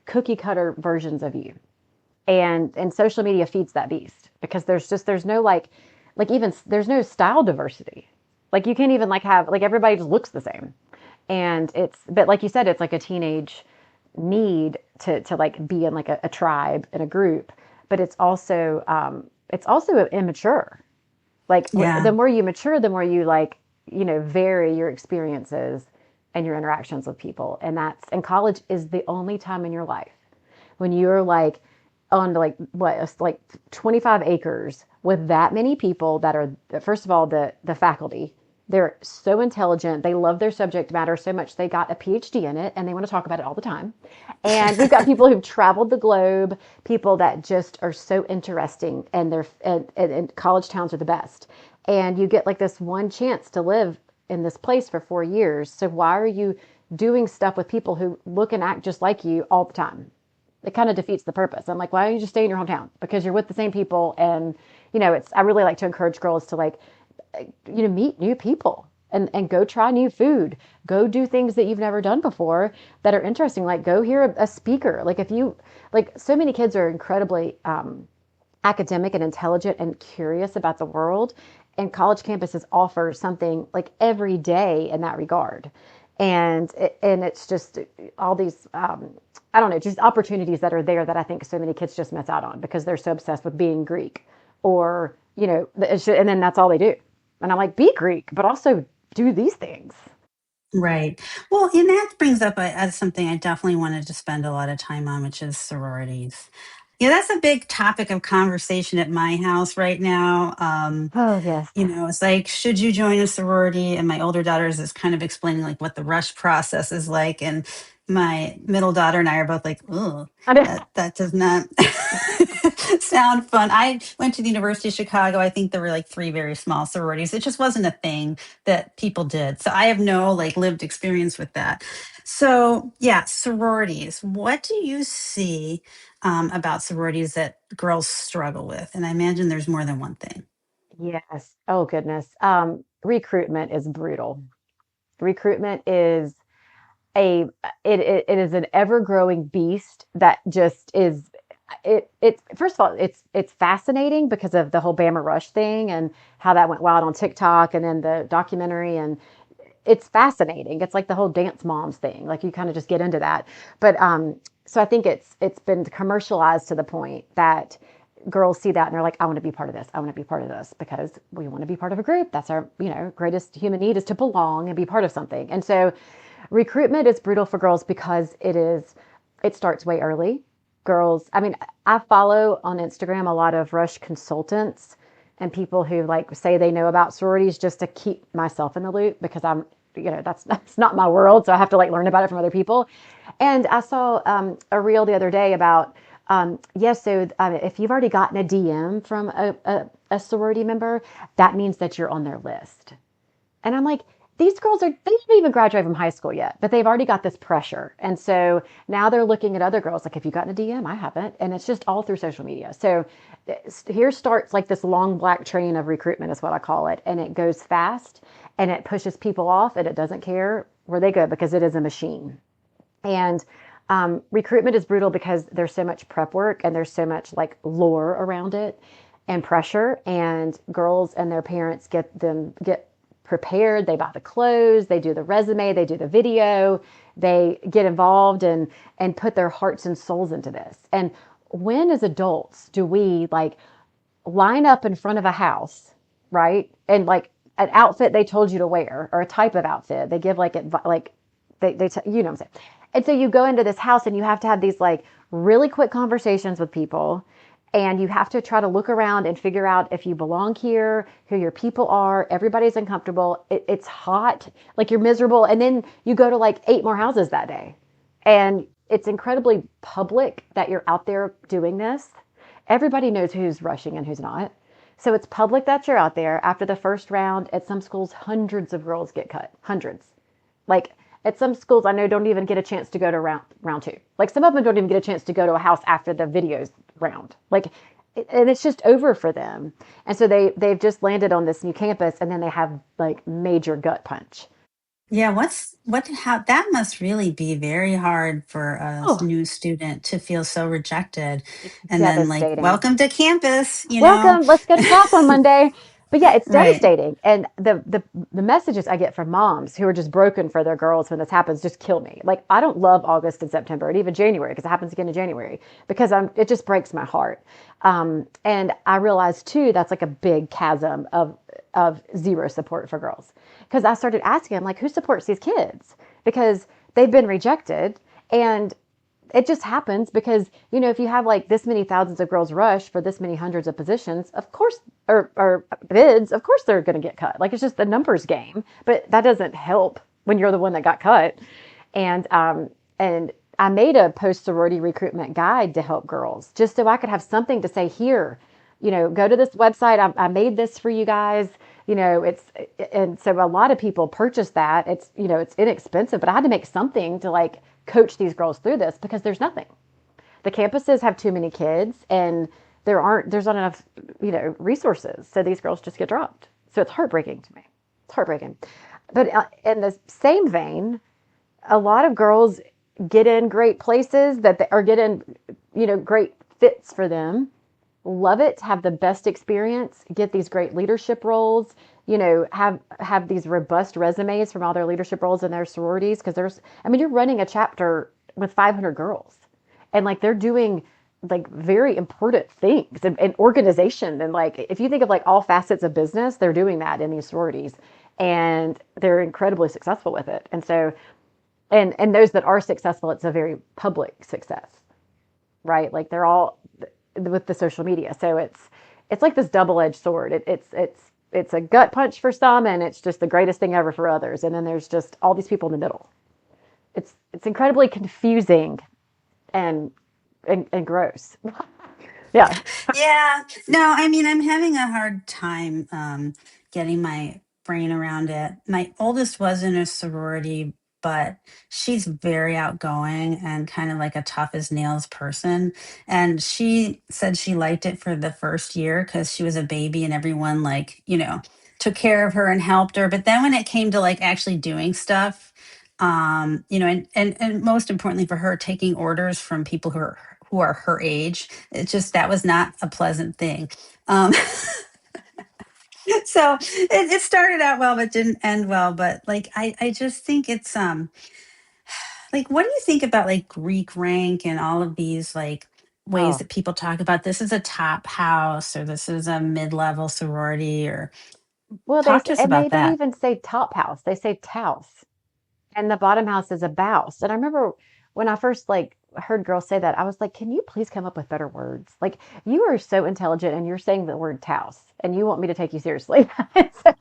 cookie cutter versions of you. And social media feeds that beast, because there's no like even there's no style diversity. Like, you can't even like have like everybody just looks the same. And it's, but like you said, it's like a teenage need to like be in like a tribe and a group, but it's also immature. Like, Yeah. the more you mature, the more you like, vary your experiences and your interactions with people. And college is the only time in your life when you're like on like what, it's like 25 acres with that many people that are, first of all, the faculty. They're so intelligent. They love their subject matter so much they got a PhD in it and they want to talk about it all the time. And we've got people who've traveled the globe, people that just are so interesting, and and college towns are the best. And you get like this one chance to live in this place for 4 years. So why are you doing stuff with people who look and act just like you all the time? It kind of defeats the purpose. I'm like, why don't you just stay in your hometown? Because you're with the same people. And, I really like to encourage girls to like, meet new people and go try new food, go do things that you've never done before that are interesting. Like, go hear a speaker. Like, if you like, so many kids are incredibly academic and intelligent and curious about the world, and college campuses offer something like every day in that regard. And it's just all these I don't know, just opportunities that are there that I think so many kids just miss out on because they're so obsessed with being Greek, or and then that's all they do. And I'm like, be Greek, but also do these things. Right. Well, and that brings up something I definitely wanted to spend a lot of time on, which is sororities. Yeah, that's a big topic of conversation at my house right now. Oh, yes. It's like, should you join a sorority? And my older daughter is kind of explaining like what the rush process is like, and my middle daughter and I are both like, oh, I know. that does not sound fun. I went to the University of Chicago. I think there were like three very small sororities. It just wasn't a thing that people did. So I have no like lived experience with that. So yeah, sororities. What do you see about sororities that girls struggle with? And I imagine there's more than one thing. Yes. Oh, goodness. Recruitment is brutal. Recruitment is a it is an ever growing beast that just is it first of all, it's fascinating because of the whole Bama Rush thing and how that went wild on TikTok, and then the documentary. And it's fascinating. It's like the whole dance moms thing. Like, you kind of just get into that. But so I think it's been commercialized to the point that girls see that and they're like, I want to be part of this. I want to be part of this because we want to be part of a group. That's our, greatest human need, is to belong and be part of something. And so recruitment is brutal for girls because it starts way early. Girls, I mean, I follow on Instagram a lot of Rush consultants and people who like say they know about sororities just to keep myself in the loop, because I'm, that's not my world. So I have to like learn about it from other people. And I saw a reel the other day about, yes, so if you've already gotten a DM from a sorority member, that means that you're on their list. And I'm like, these girls they haven't even graduated from high school yet, but they've already got this pressure. And so now they're looking at other girls like, have you gotten a DM? I haven't. And it's just all through social media. So here starts like this long black train of recruitment, is what I call it. And it goes fast and it pushes people off, and it doesn't care where they go because it is a machine. And recruitment is brutal because there's so much prep work and there's so much like lore around it and pressure, and girls and their parents get prepared. They buy the clothes, they do the resume, they do the video, they get involved and put their hearts and souls into this. And when as adults do we like line up in front of a house, right? And like an outfit they told you to wear, or a type of outfit they give, like you know what I'm saying? And so you go into this house and you have to have these like really quick conversations with people, and you have to try to look around and figure out if you belong here, who your people are. Everybody's uncomfortable. It's hot, like you're miserable. And then you go to like 8 more houses that day. And it's incredibly public that you're out there doing this. Everybody knows who's rushing and who's not. So it's public that you're out there. After the first round, at some schools, hundreds of girls get cut. Hundreds. Like, At some schools, I know don't even get a chance to go to round two. Like some of them don't even get a chance to go to a house after the videos round. And it's just over for them. And so they've just landed on this new campus, and then they have like major gut punch. Yeah, how that must really be very hard for a Oh, new student to feel so rejected. it's And then like, devastating. welcome to campus, you know? Welcome, let's go to class on Monday. But yeah, it's Right. devastating. And the messages I get from moms who are just broken for their girls when this happens just kill me. Like I don't love August and September and even January because it happens again in January because it just breaks my heart. And I realized too that's like a big chasm of zero support for girls because I started asking them like who supports these kids because they've been rejected and it just happens because if you have like this many thousands of girls rush for this many hundreds of positions, of course, or bids, of course they're going to get cut. Like it's just the numbers game, but that doesn't help when you're the one that got cut. And I made a post sorority recruitment guide to help girls just so I could have something to say here. Go to this website. I made this for you guys. And so a lot of people purchase that. It's inexpensive, but I had to make something to like coach these girls through this because there's nothing. The campuses have too many kids and there's not enough, resources. So these girls just get dropped. So it's heartbreaking to me. It's heartbreaking. But in the same vein, a lot of girls get in great places that they, or get in, great fits for them, love it, have the best experience, get these great leadership roles, have these robust resumes from all their leadership roles in their sororities. Because you're running a chapter with 500 girls and like they're doing like very important things and organization. And like, if you think of like all facets of business, they're doing that in these sororities and they're incredibly successful with it. And so, and those that are successful, it's a very public success, right? Like they're all with the social media. So it's like this double-edged sword. It's a gut punch for some and it's just the greatest thing ever for others. And then there's just all these people in the middle. It's incredibly confusing and gross. Yeah. Yeah. No, I mean, I'm having a hard time getting my brain around it. My oldest was in a sorority, but she's very outgoing and kind of like a tough as nails person. And she said she liked it for the first year because she was a baby and everyone, like, took care of her and helped her. But then when it came to like actually doing stuff, and most importantly for her, taking orders from people who are her age, it just that was not a pleasant thing. Um, so it started out well, but didn't end well. But like I just think it's like, what do you think about like Greek rank and all of these like ways Oh, that people talk about this is a top house or this is a mid-level sorority, or well, talk to us and they about don't that? even say top house. They say touse. And the bottom house is a bouse. And I remember when I first like heard girls say that, I was like, can you please come up with better words? Like you are so intelligent and you're saying the word touse and you want me to take you seriously. So,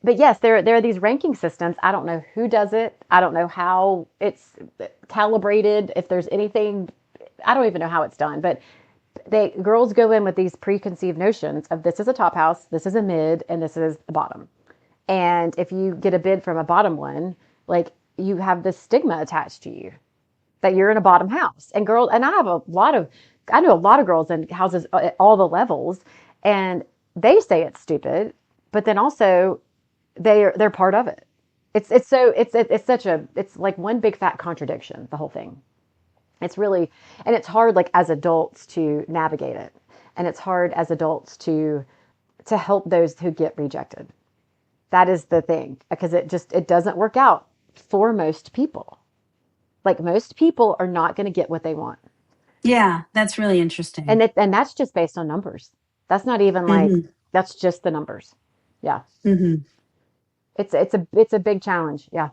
but yes, there are these ranking systems. I don't know who does it. I don't know how it's calibrated. If there's anything, I don't even know how it's done. But girls go in with these preconceived notions of this is a top house, this is a mid, and this is the bottom. And if you get a bid from a bottom one, like you have this stigma attached to you that you're in a bottom house. And I know a lot of girls in houses at all the levels, and they say it's stupid, but then also they're part of it. It's like one big fat contradiction, the whole thing. It's really, and it's hard like as adults to navigate it. And it's hard as adults to help those who get rejected. That is the thing because it doesn't work out for most people. Like most people are not going to get what they want. Yeah, that's really interesting. And that's just based on numbers. That's not even like Hmm. that's just the numbers. Yeah. Hmm. It's a big challenge. Yeah.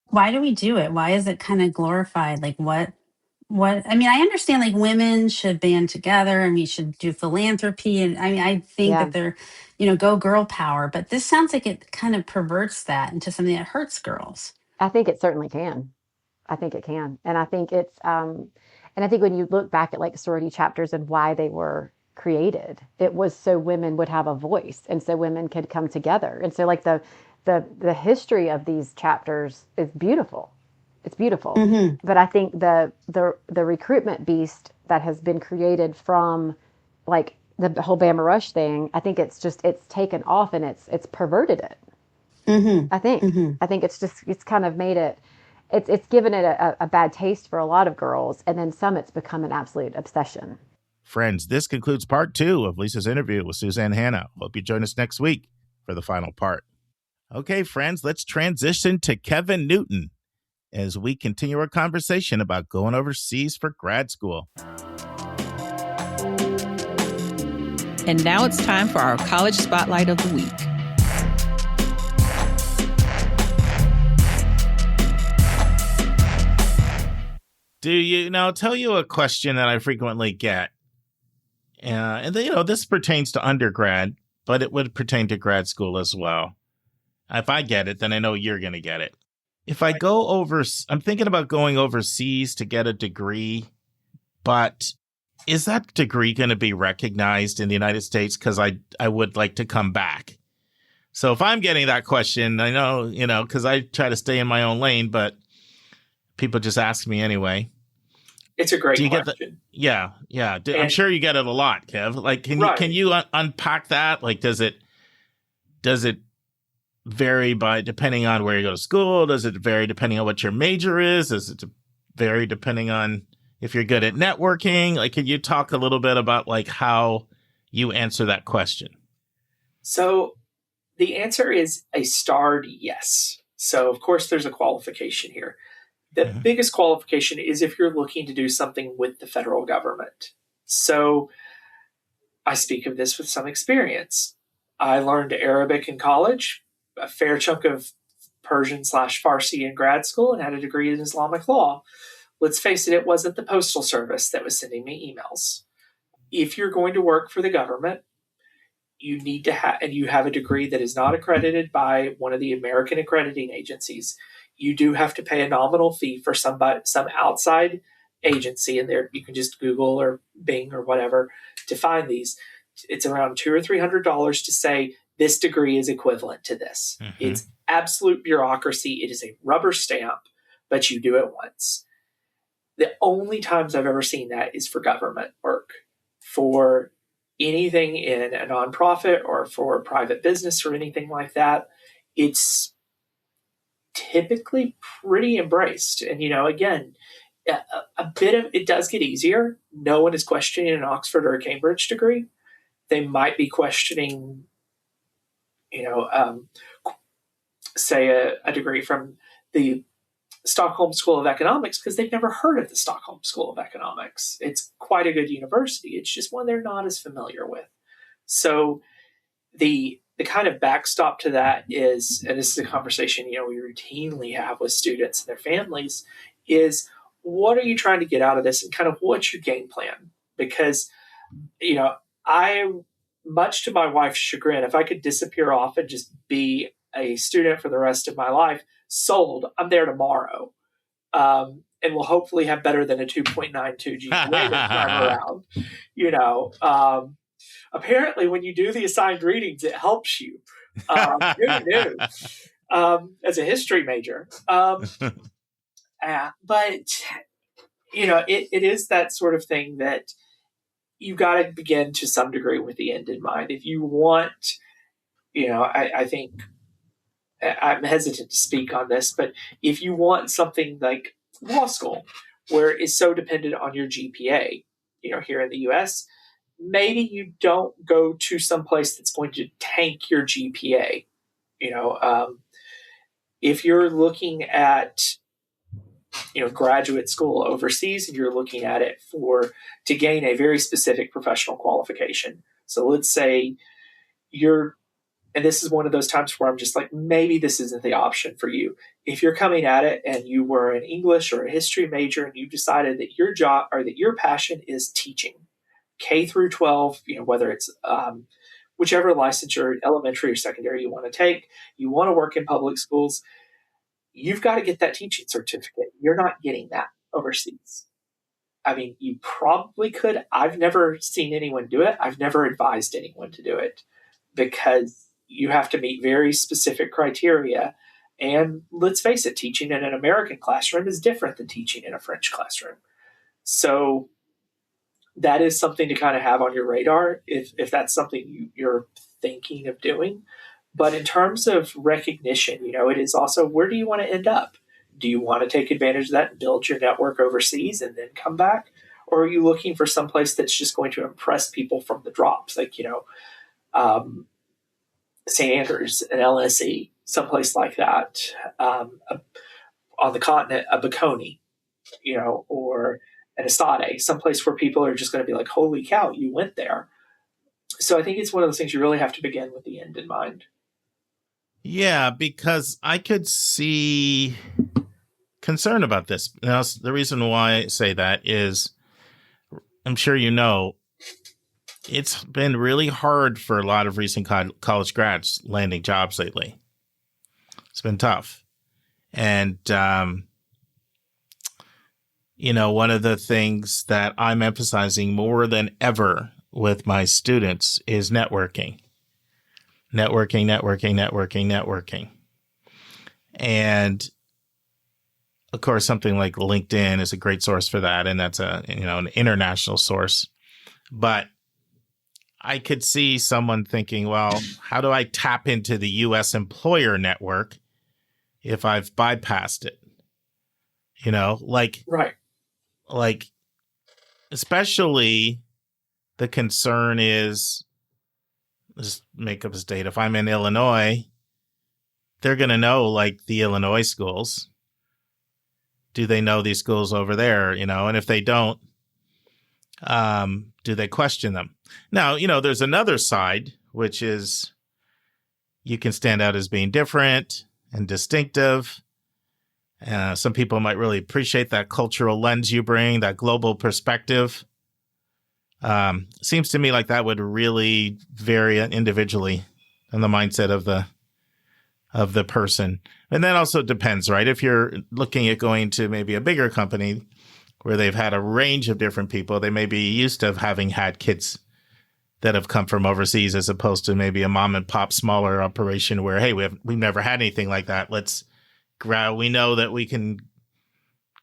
Why do we do it? Why is it kind of glorified? Like what I mean, I understand like women should band together and we should do philanthropy, and I mean I think Yeah. that they're, go girl power, but this sounds like it kind of perverts that into something that hurts girls. I think it certainly can. I think it can. And I think when you look back at like sorority chapters and why they were created, it was so women would have a voice and so women could come together. And so like the history of these chapters is beautiful. It's beautiful. Mm-hmm. But I think the recruitment beast that has been created from like the whole Bama Rush thing, I think it's taken off and it's perverted it. Mm-hmm. I think. Mm-hmm. I think it's kind of made it, it's given it a bad taste for a lot of girls, and then some it's become an absolute obsession. Friends, this concludes part 2 of Lisa's interview with Suzanne Hanna. Hope you join us next week for the final part. Okay, friends, let's transition to Kevin Newton as we continue our conversation about going overseas for grad school. And now it's time for our college spotlight of the week. Tell you a question that I frequently get. And this pertains to undergrad, but it would pertain to grad school as well. If I get it, then I know you're going to get it. If I I'm thinking about going overseas to get a degree, but is that degree going to be recognized in the United States? Because I would like to come back. So if I'm getting that question, I know, because I try to stay in my own lane, but people just ask me anyway. It's a great question. Yeah. I'm sure you get it a lot, Kev. Like, can you unpack that? Like, does it vary depending on where you go to school? Does it vary depending on what your major is? Does it vary depending on if you're good at networking? Like, can you talk a little bit about like how you answer that question? So the answer is a starred yes. So of course there's a qualification here. The biggest qualification is if you're looking to do something with the federal government. So I speak of this with some experience. I learned Arabic in college, a fair chunk of Persian/Farsi in grad school, and had a degree in Islamic law. Let's face it, it wasn't the Postal Service that was sending me emails. If you're going to work for the government, you need to have, and you have a degree that is not accredited by one of the American accrediting agencies, you do have to pay a nominal fee for some outside agency. And there you can just Google or Bing or whatever to find these. It's around $200 or $300 to say this degree is equivalent to this. Mm-hmm. It's absolute bureaucracy. It is a rubber stamp, but you do it once. The only times I've ever seen that is for government work. For anything in a nonprofit or for private business or anything like that, it's typically pretty embraced. And, again, a bit of it does get easier. No one is questioning an Oxford or a Cambridge degree. They might be questioning, say a degree from the Stockholm School of Economics because they've never heard of the Stockholm School of Economics. It's quite a good university. It's just one they're not as familiar with. So the kind of backstop to that is, and this is a conversation, we routinely have with students and their families, is what are you trying to get out of this and kind of what's your game plan? Because, I, much to my wife's chagrin, if I could disappear off and just be a student for the rest of my life, sold, I'm there tomorrow. And we'll hopefully have better than a 2.92 GPA this time around. Apparently, when you do the assigned readings, it helps you. Who knew? As a history major. But, it is that sort of thing that you got to begin to some degree with the end in mind. If you want, I think I'm hesitant to speak on this, but if you want something like law school, where it's so dependent on your GPA, here in the U.S., maybe you don't go to some place that's going to tank your GPA. If you're looking at, graduate school overseas and you're looking at it to gain a very specific professional qualification. So let's say and this is one of those times where I'm just like, maybe this isn't the option for you. If you're coming at it and you were an English or a history major and you decided that your job or that your passion is teaching, K through 12, whether it's whichever licensure, elementary or secondary you want to take, you want to work in public schools, you've got to get that teaching certificate. You're not getting that overseas. I mean, you probably could. I've never seen anyone do it. I've never advised anyone to do it because you have to meet very specific criteria. And let's face it, teaching in an American classroom is different than teaching in a French classroom. So that is something to kind of have on your radar if that's something you're thinking of doing. But in terms of recognition, it is also, where do you want to end up? Do you want to take advantage of that and build your network overseas and then come back? Or are you looking for someplace that's just going to impress people from the drops? Like, St. Andrews, an LSE, someplace like that. On the continent, a Bocconi, or an Estade, someplace where people are just going to be like, holy cow, you went there. So I think it's one of those things you really have to begin with the end in mind. Yeah, because I could see concern about this. Now, the reason why I say that is, I'm sure it's been really hard for a lot of recent college grads landing jobs lately. It's been tough. And, one of the things that I'm emphasizing more than ever with my students is networking. Networking. And of course, something like LinkedIn is a great source for that. And that's an international source. But I could see someone thinking, well, how do I tap into the U.S. employer network if I've bypassed it? Right. Like, especially the concern is, just make up a state. If I'm in Illinois, they're going to know like the Illinois schools. Do they know these schools over there? And if they don't, do they question them? Now, there's another side, which is you can stand out as being different and distinctive. Some people might really appreciate that cultural lens you bring, that global perspective. Seems to me like that would really vary individually in the mindset of the person. And that also depends, right? If you're looking at going to maybe a bigger company where they've had a range of different people, they may be used to having had kids that have come from overseas, as opposed to maybe a mom and pop smaller operation where, hey, we've never had anything like that. We know that we can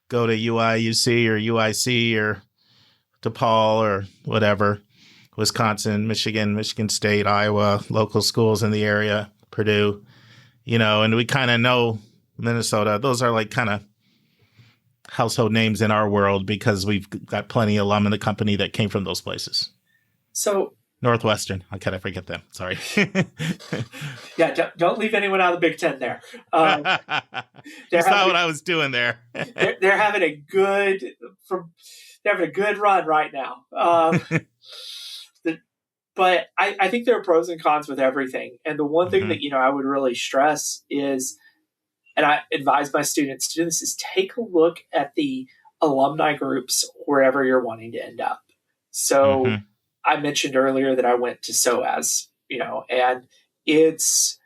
go to UIUC or UIC or DePaul or whatever, Wisconsin, Michigan State, Iowa, local schools in the area, Purdue, and we kind of know Minnesota. Those are like kind of household names in our world because we've got plenty of alum in the company that came from those places. So Northwestern, I kind of forget them. Sorry. Yeah, don't leave anyone out of the Big Ten there. That's not what I was doing there. they're having a good run right now. But I think there are pros and cons with everything. And the one thing that, I would really stress is, and I advise my students to do this, is take a look at the alumni groups wherever you're wanting to end up. So I mentioned earlier that I went to SOAS, and it's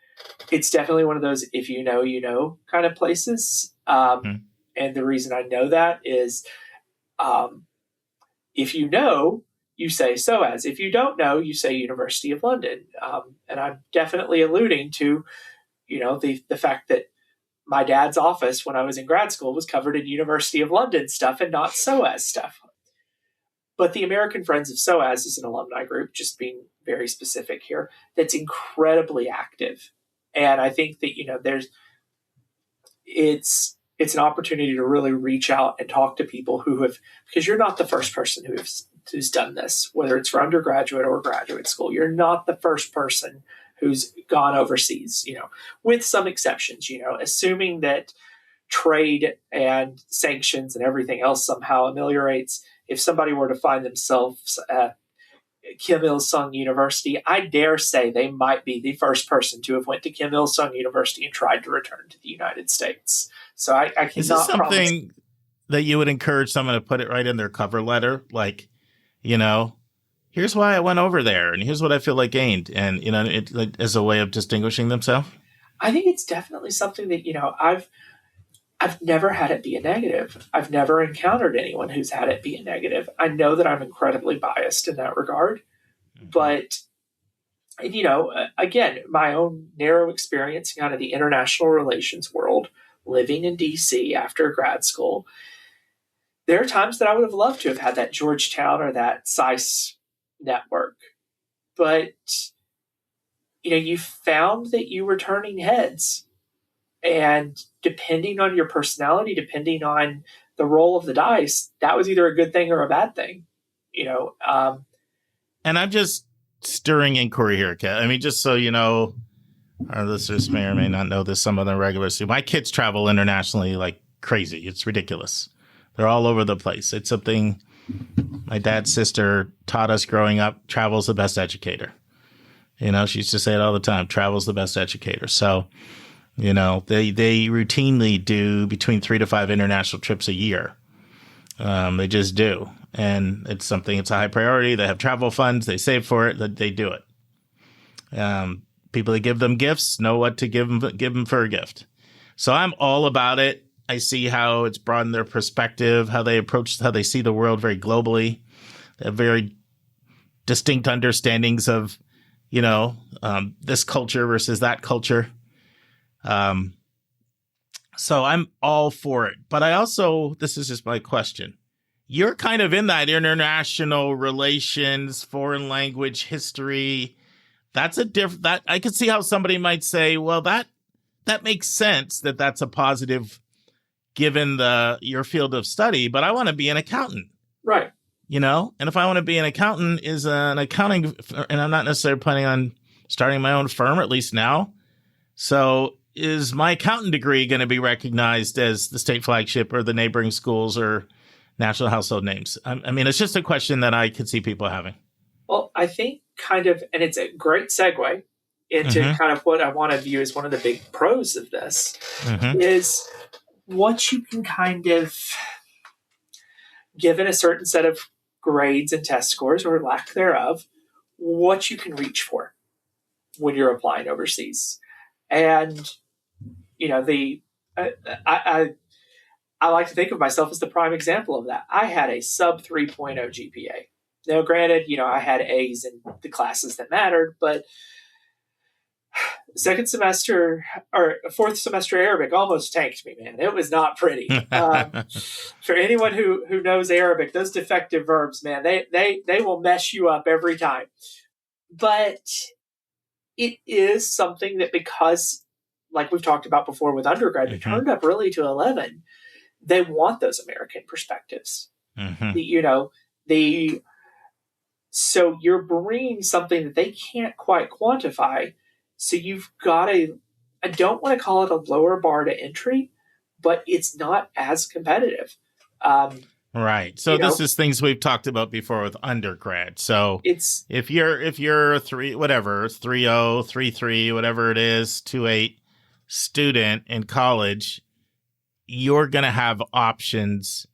definitely one of those, if you know kind of places. And the reason I know that is, if you know, you say SOAS. If you don't know, you say University of London. And I'm definitely alluding to, the fact that my dad's office when I was in grad school was covered in University of London stuff and not SOAS stuff. But the American Friends of SOAS is an alumni group, just being very specific here, that's incredibly active. And I think that, it's an opportunity to really reach out and talk to people who have, because you're not the first person who's done this, whether it's for undergraduate or graduate school. You're not the first person who's gone overseas, with some exceptions, assuming that trade and sanctions and everything else somehow ameliorates. If somebody were to find themselves at Kim Il-sung University, I dare say they might be the first person to have went to Kim Il-sung University and tried to return to the United States. So I cannot Is this something promise that you would encourage someone to put it right in their cover letter? Like, here's why I went over there and here's what I feel like gained. And, as a way of distinguishing themselves. I think it's definitely something that, I've never had it be a negative. I've never encountered anyone who's had it be a negative. I know that I'm incredibly biased in that regard, but And, again, my own narrow experience in kind of the international relations world, living in DC after grad school, there are times that I would have loved to have had that Georgetown or that SICE network. But, you found that you were turning heads. And depending on your personality, depending on the roll of the dice, that was either a good thing or a bad thing. And I'm just stirring inquiry here, Kat. I mean, just so you know, our listeners may or may not know this, some of them regulars see. My kids travel internationally like crazy. It's ridiculous. They're all over the place. It's something my dad's sister taught us growing up. Travel's the best educator. She used to say it all the time. Travel's the best educator. So, they routinely do between 3 to 5 international trips a year. They just do. And it's a high priority. They have travel funds. They save for it. They do it. People that give them gifts know what to give them for a gift. So I'm all about it. I see how it's broadened their perspective, how they see the world very globally. They have very distinct understandings of, this culture versus that culture. So I'm all for it. But this is just my question. You're kind of in that international relations, foreign language, history. That's that I could see how somebody might say, well, that makes sense that's a positive given your field of study, but I want to be an accountant. Right. And if I want to be an accountant is an accounting, and I'm not necessarily planning on starting my own firm, at least now. So is my accountant degree going to be recognized as the state flagship or the neighboring schools or national household names? I mean, it's just a question that I could see people having. Well, I think kind of, and it's a great segue into kind of what I want to view as one of the big pros of this is what you can kind of, given a certain set of grades and test scores or lack thereof, what you can reach for when you're applying overseas. And, I like to think of myself as the prime example of that. I had a sub 3.0 GPA. Now, granted, I had A's in the classes that mattered, but second semester or fourth semester Arabic almost tanked me, man. It was not pretty. For anyone who knows Arabic, those defective verbs, man, they will mess you up every time. But it is something that, because, like we've talked about before with undergrad, you turned up really to 11. They want those American perspectives. So you're bringing something that they can't quite quantify. So you've got I don't want to call it a lower bar to entry, but it's not as competitive. Right. So this is things we've talked about before with undergrad. So if you're a 3.0, 3.3, whatever it is, 2.8 student in college, you're going to have options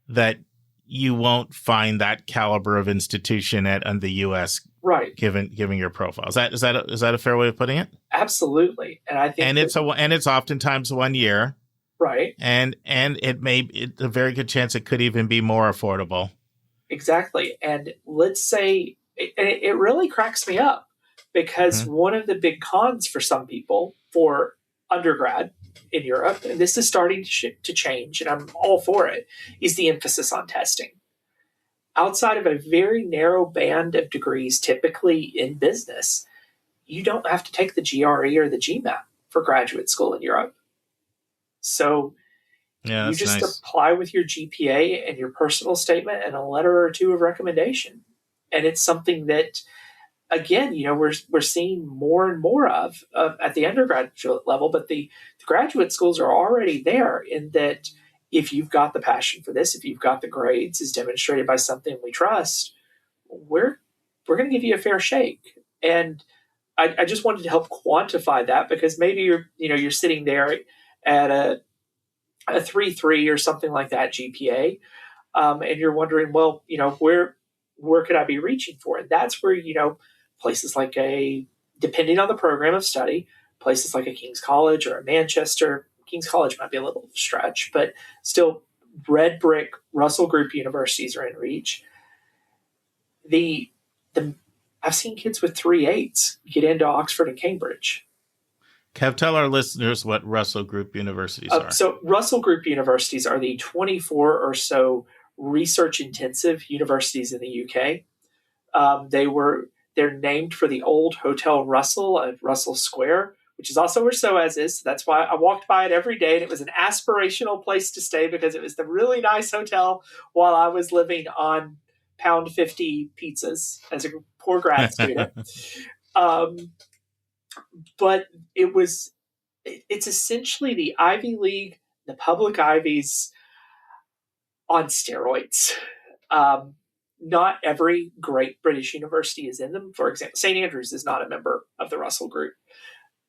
that you won't find that caliber of institution in the U.S. Right. Given your profile. Is that a fair way of putting it? Absolutely. And I think it's oftentimes 1 year. Right. And it's a very good chance it could even be more affordable. Exactly. And let's say it really cracks me up because one of the big cons for some people for undergrad in Europe, and this is starting to change, and I'm all for it, is the emphasis on testing. Outside of a very narrow band of degrees, typically in business, you don't have to take the GRE or the GMAT for graduate school in Europe. So you just apply with your GPA and your personal statement and a letter or two of recommendation. And it's something that, again, we're seeing more and more of at the undergraduate level, but the graduate schools are already there in that if you've got the passion for this, if you've got the grades as demonstrated by something we trust, we're going to give you a fair shake. And I just wanted to help quantify that because maybe you're sitting there at a 3.3 or something like that GPA, and you're wondering, well, where could I be reaching for? And that's where places like depending on the program of study, places like a King's College or a Manchester. King's College might be a little stretch, but still red brick Russell Group universities are in reach. The I've seen kids with 3.8s get into Oxford and Cambridge. Kev, tell our listeners what Russell Group universities are. So Russell Group universities are the 24 or so research-intensive universities in the UK. They're named for the old Hotel Russell at Russell Square, which is also where SOAS is. So that's why I walked by it every day, and it was an aspirational place to stay because it was the really nice hotel while I was living on £1.50 pizzas as a poor grad student. But it's essentially the Ivy League, the public Ivies on steroids. Not every great British university is in them. For example, St. Andrews is not a member of the Russell Group.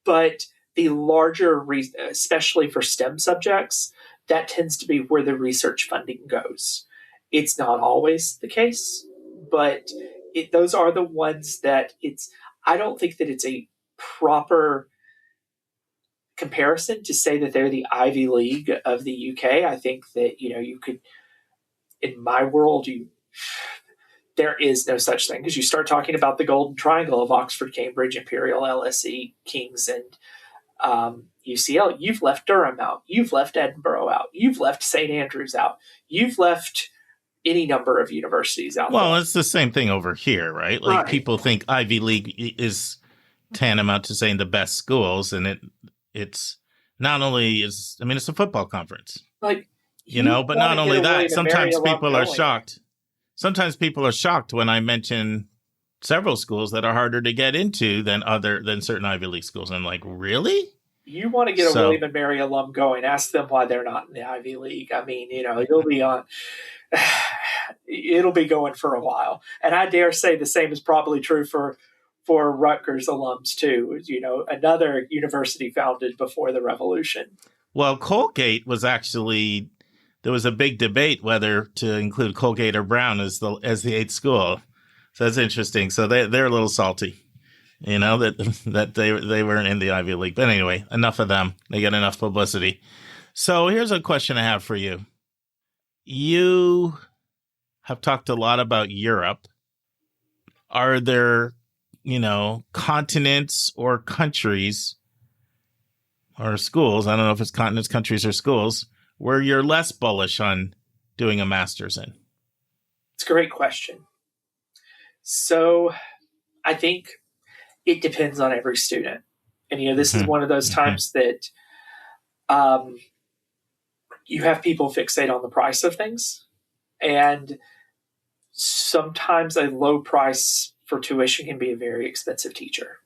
But the larger, especially for STEM subjects, that tends to be where the research funding goes. It's not always the case, but those are the ones that I don't think that it's a proper comparison to say that they're the Ivy League of the UK. I think that, you could, in my world, there is no such thing, because you start talking about the golden triangle of Oxford, Cambridge, Imperial, LSE, King's, and UCL. You've left Durham out. You've left Edinburgh out. You've left St. Andrews out. You've left any number of universities out. Well, it's the same thing over here, right? Like, people think Ivy League is tantamount to saying the best schools, and it's not only it's a football conference. Like, but not only that, sometimes people are shocked. Sometimes people are shocked when I mention several schools that are harder to get into than certain Ivy League schools. And I'm like, really? You want to get a William and Mary alum going, ask them why they're not in the Ivy League. I mean, it'll be going for a while. And I dare say the same is probably true for Rutgers alums too. Another university founded before the revolution. Well, Colgate was actually... There was a big debate whether to include Colgate or Brown as the 8th school. So that's interesting. So they're a little salty, that they weren't in the Ivy League. But anyway, enough of them. They get enough publicity. So here's a question I have for you. You have talked a lot about Europe. Are there, continents or countries or schools? I don't know if it's continents, countries, or schools where you're less bullish on doing a master's in? It's a great question. So I think it depends on every student. And, this is one of those times that you have people fixate on the price of things. And sometimes a low price for tuition can be a very expensive teacher.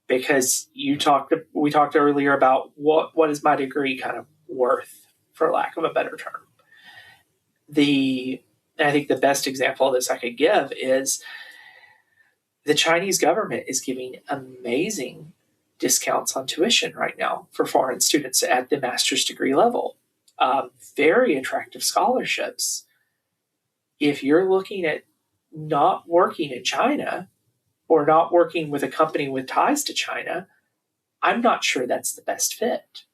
Because we talked earlier about what is my degree kind of worth, for lack of a better term. I think the best example of this I could give is the Chinese government is giving amazing discounts on tuition right now for foreign students at the master's degree level. Very attractive scholarships. If you're looking at not working in China or not working with a company with ties to China, I'm not sure that's the best fit.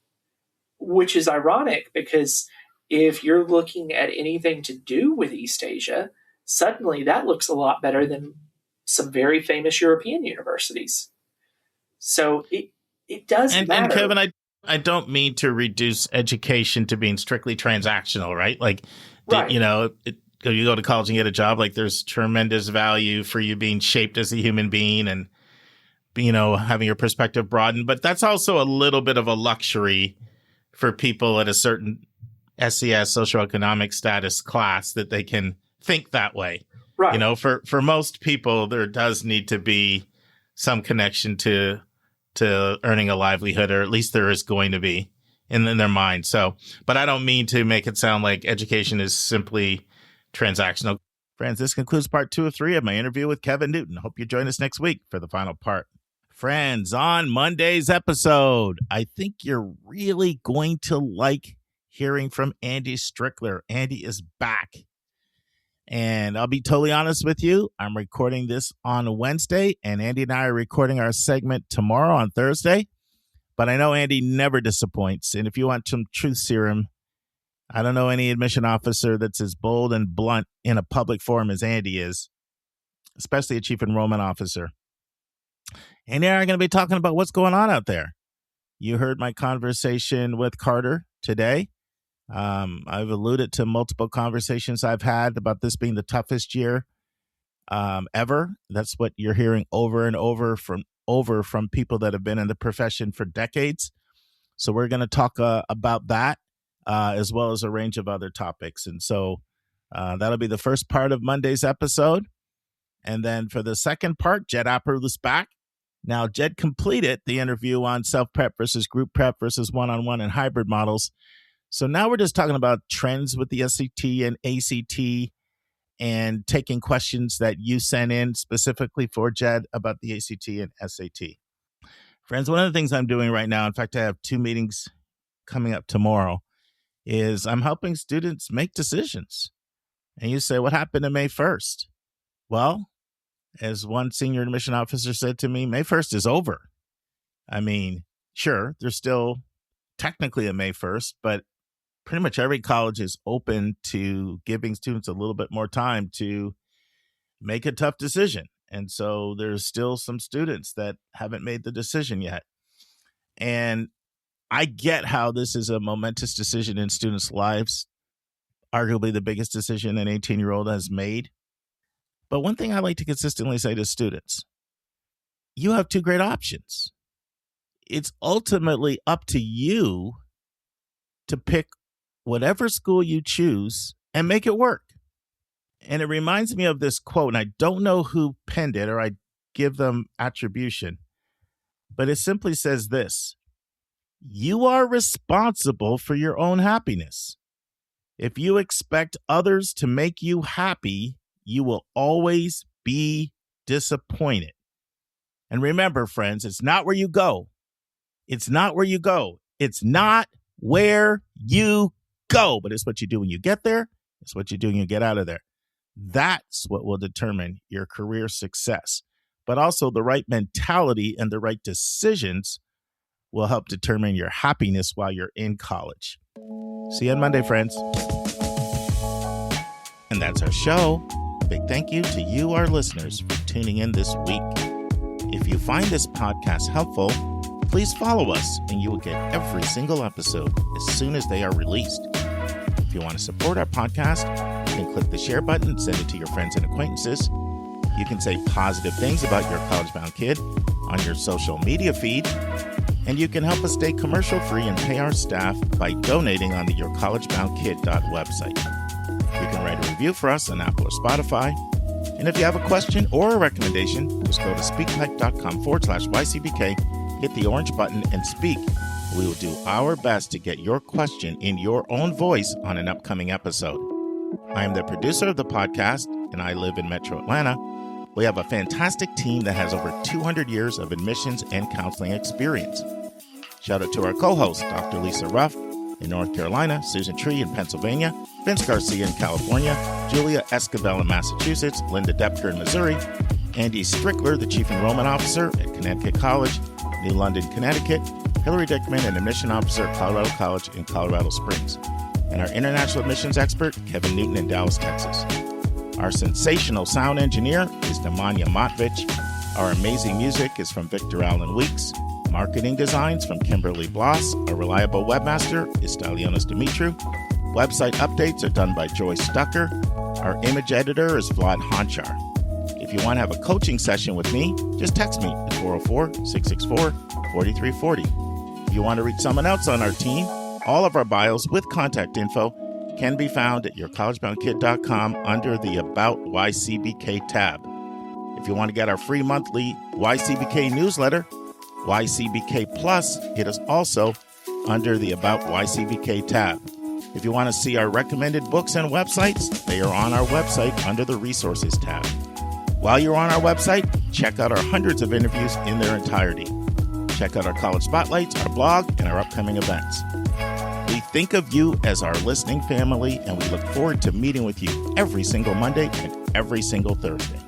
Which is ironic, because if you're looking at anything to do with East Asia, suddenly that looks a lot better than some very famous European universities. So it does matter. And Kevin, I don't mean to reduce education to being strictly transactional, right? Like, right. You go to college and get a job, like there's tremendous value for you being shaped as a human being and, having your perspective broadened. But that's also a little bit of a luxury for people at a certain SES, socioeconomic status class, that they can think that way. Right. For most people, there does need to be some connection to earning a livelihood, or at least there is going to be in their mind. So, but I don't mean to make it sound like education is simply transactional. Friends, this concludes part 2 of 3 of my interview with Kevin Newton. Hope you join us next week for the final part. Friends, on Monday's episode, I think you're really going to like hearing from Andy Strickler. Andy is back. And I'll be totally honest with you. I'm recording this on Wednesday, and Andy and I are recording our segment tomorrow on Thursday. But I know Andy never disappoints. And if you want some truth serum, I don't know any admission officer that's as bold and blunt in a public forum as Andy is. especially a chief enrollment officer. And they're going to be talking about what's going on out there. You heard my conversation with Carter today. I've alluded to multiple conversations I've had about this being the toughest year ever. That's what you're hearing over and over from people that have been in the profession for decades. So we're going to talk about that as well as a range of other topics. And so that'll be the first part of Monday's episode. And then for the second part, Jed Apper is back. Now, Jed completed the interview on self-prep versus group prep versus one-on-one and hybrid models. So now we're just talking about trends with the SAT and ACT and taking questions that you sent in specifically for Jed about the ACT and SAT. Friends, one of the things I'm doing right now, in fact, I have 2 meetings coming up tomorrow, is I'm helping students make decisions. And you say, what happened to May 1st? Well, as one senior admission officer said to me, May 1st is over. I mean, sure, there's still technically a May 1st, but pretty much every college is open to giving students a little bit more time to make a tough decision. And so there's still some students that haven't made the decision yet. And I get how this is a momentous decision in students' lives, arguably the biggest decision an 18-year-old has made. But one thing I like to consistently say to students, you have 2 great options. It's ultimately up to you to pick whatever school you choose and make it work. And it reminds me of this quote, and I don't know who penned it, or I give them attribution, but it simply says this: you are responsible for your own happiness. If you expect others to make you happy, you will always be disappointed. And remember, friends, it's not where you go. It's not where you go. It's not where you go, but it's what you do when you get there. It's what you do when you get out of there. That's what will determine your career success. But also the right mentality and the right decisions will help determine your happiness while you're in college. See you on Monday, friends. And that's our show. Big thank you to you, our listeners, for tuning in this week. If you find this podcast helpful, please follow us and you will get every single episode as soon as they are released. If you want to support our podcast, you can click the share button and send it to your friends and acquaintances. You can say positive things about your college-bound kid on your social media feed. And you can help us stay commercial-free and pay our staff by donating on the yourcollegeboundkid.website. You can write a review for us on Apple or Spotify. And if you have a question or a recommendation, just go to speakpipe.com/YCBK, hit the orange button, and speak. We will do our best to get your question in your own voice on an upcoming episode. I am the producer of the podcast, and I live in Metro Atlanta. We have a fantastic team that has over 200 years of admissions and counseling experience. Shout out to our co-hosts, Dr. Lisa Ruff in North Carolina, Susan Tree in Pennsylvania, Vince Garcia in California, Julia Esquivel in Massachusetts, Linda Depker in Missouri, Andy Strickler, the Chief Enrollment Officer at Connecticut College, New London, Connecticut, Hillary Dickman, an Admission Officer at Colorado College in Colorado Springs, and our International Admissions Expert, Kevin Newton in Dallas, Texas. Our sensational sound engineer is Nemanja Motvich. Our amazing music is from Victor Allen Weeks. Marketing designs from Kimberly Bloss. Our reliable webmaster is Stylionis Dimitru. Website updates are done by Joyce Stucker. Our image editor is Vlad Honchar. If you want to have a coaching session with me, just text me at 404-664-4340. If you want to reach someone else on our team, all of our bios with contact info can be found at yourcollegeboundkid.com under the About YCBK tab. If you want to get our free monthly YCBK newsletter, YCBK Plus, it is also under the About YCBK tab. If you want to see our recommended books and websites, they are on our website under the Resources tab. While you're on our website, check out our hundreds of interviews in their entirety. Check out our college spotlights, our blog, and our upcoming events. We think of you as our listening family, and we look forward to meeting with you every single Monday and every single Thursday.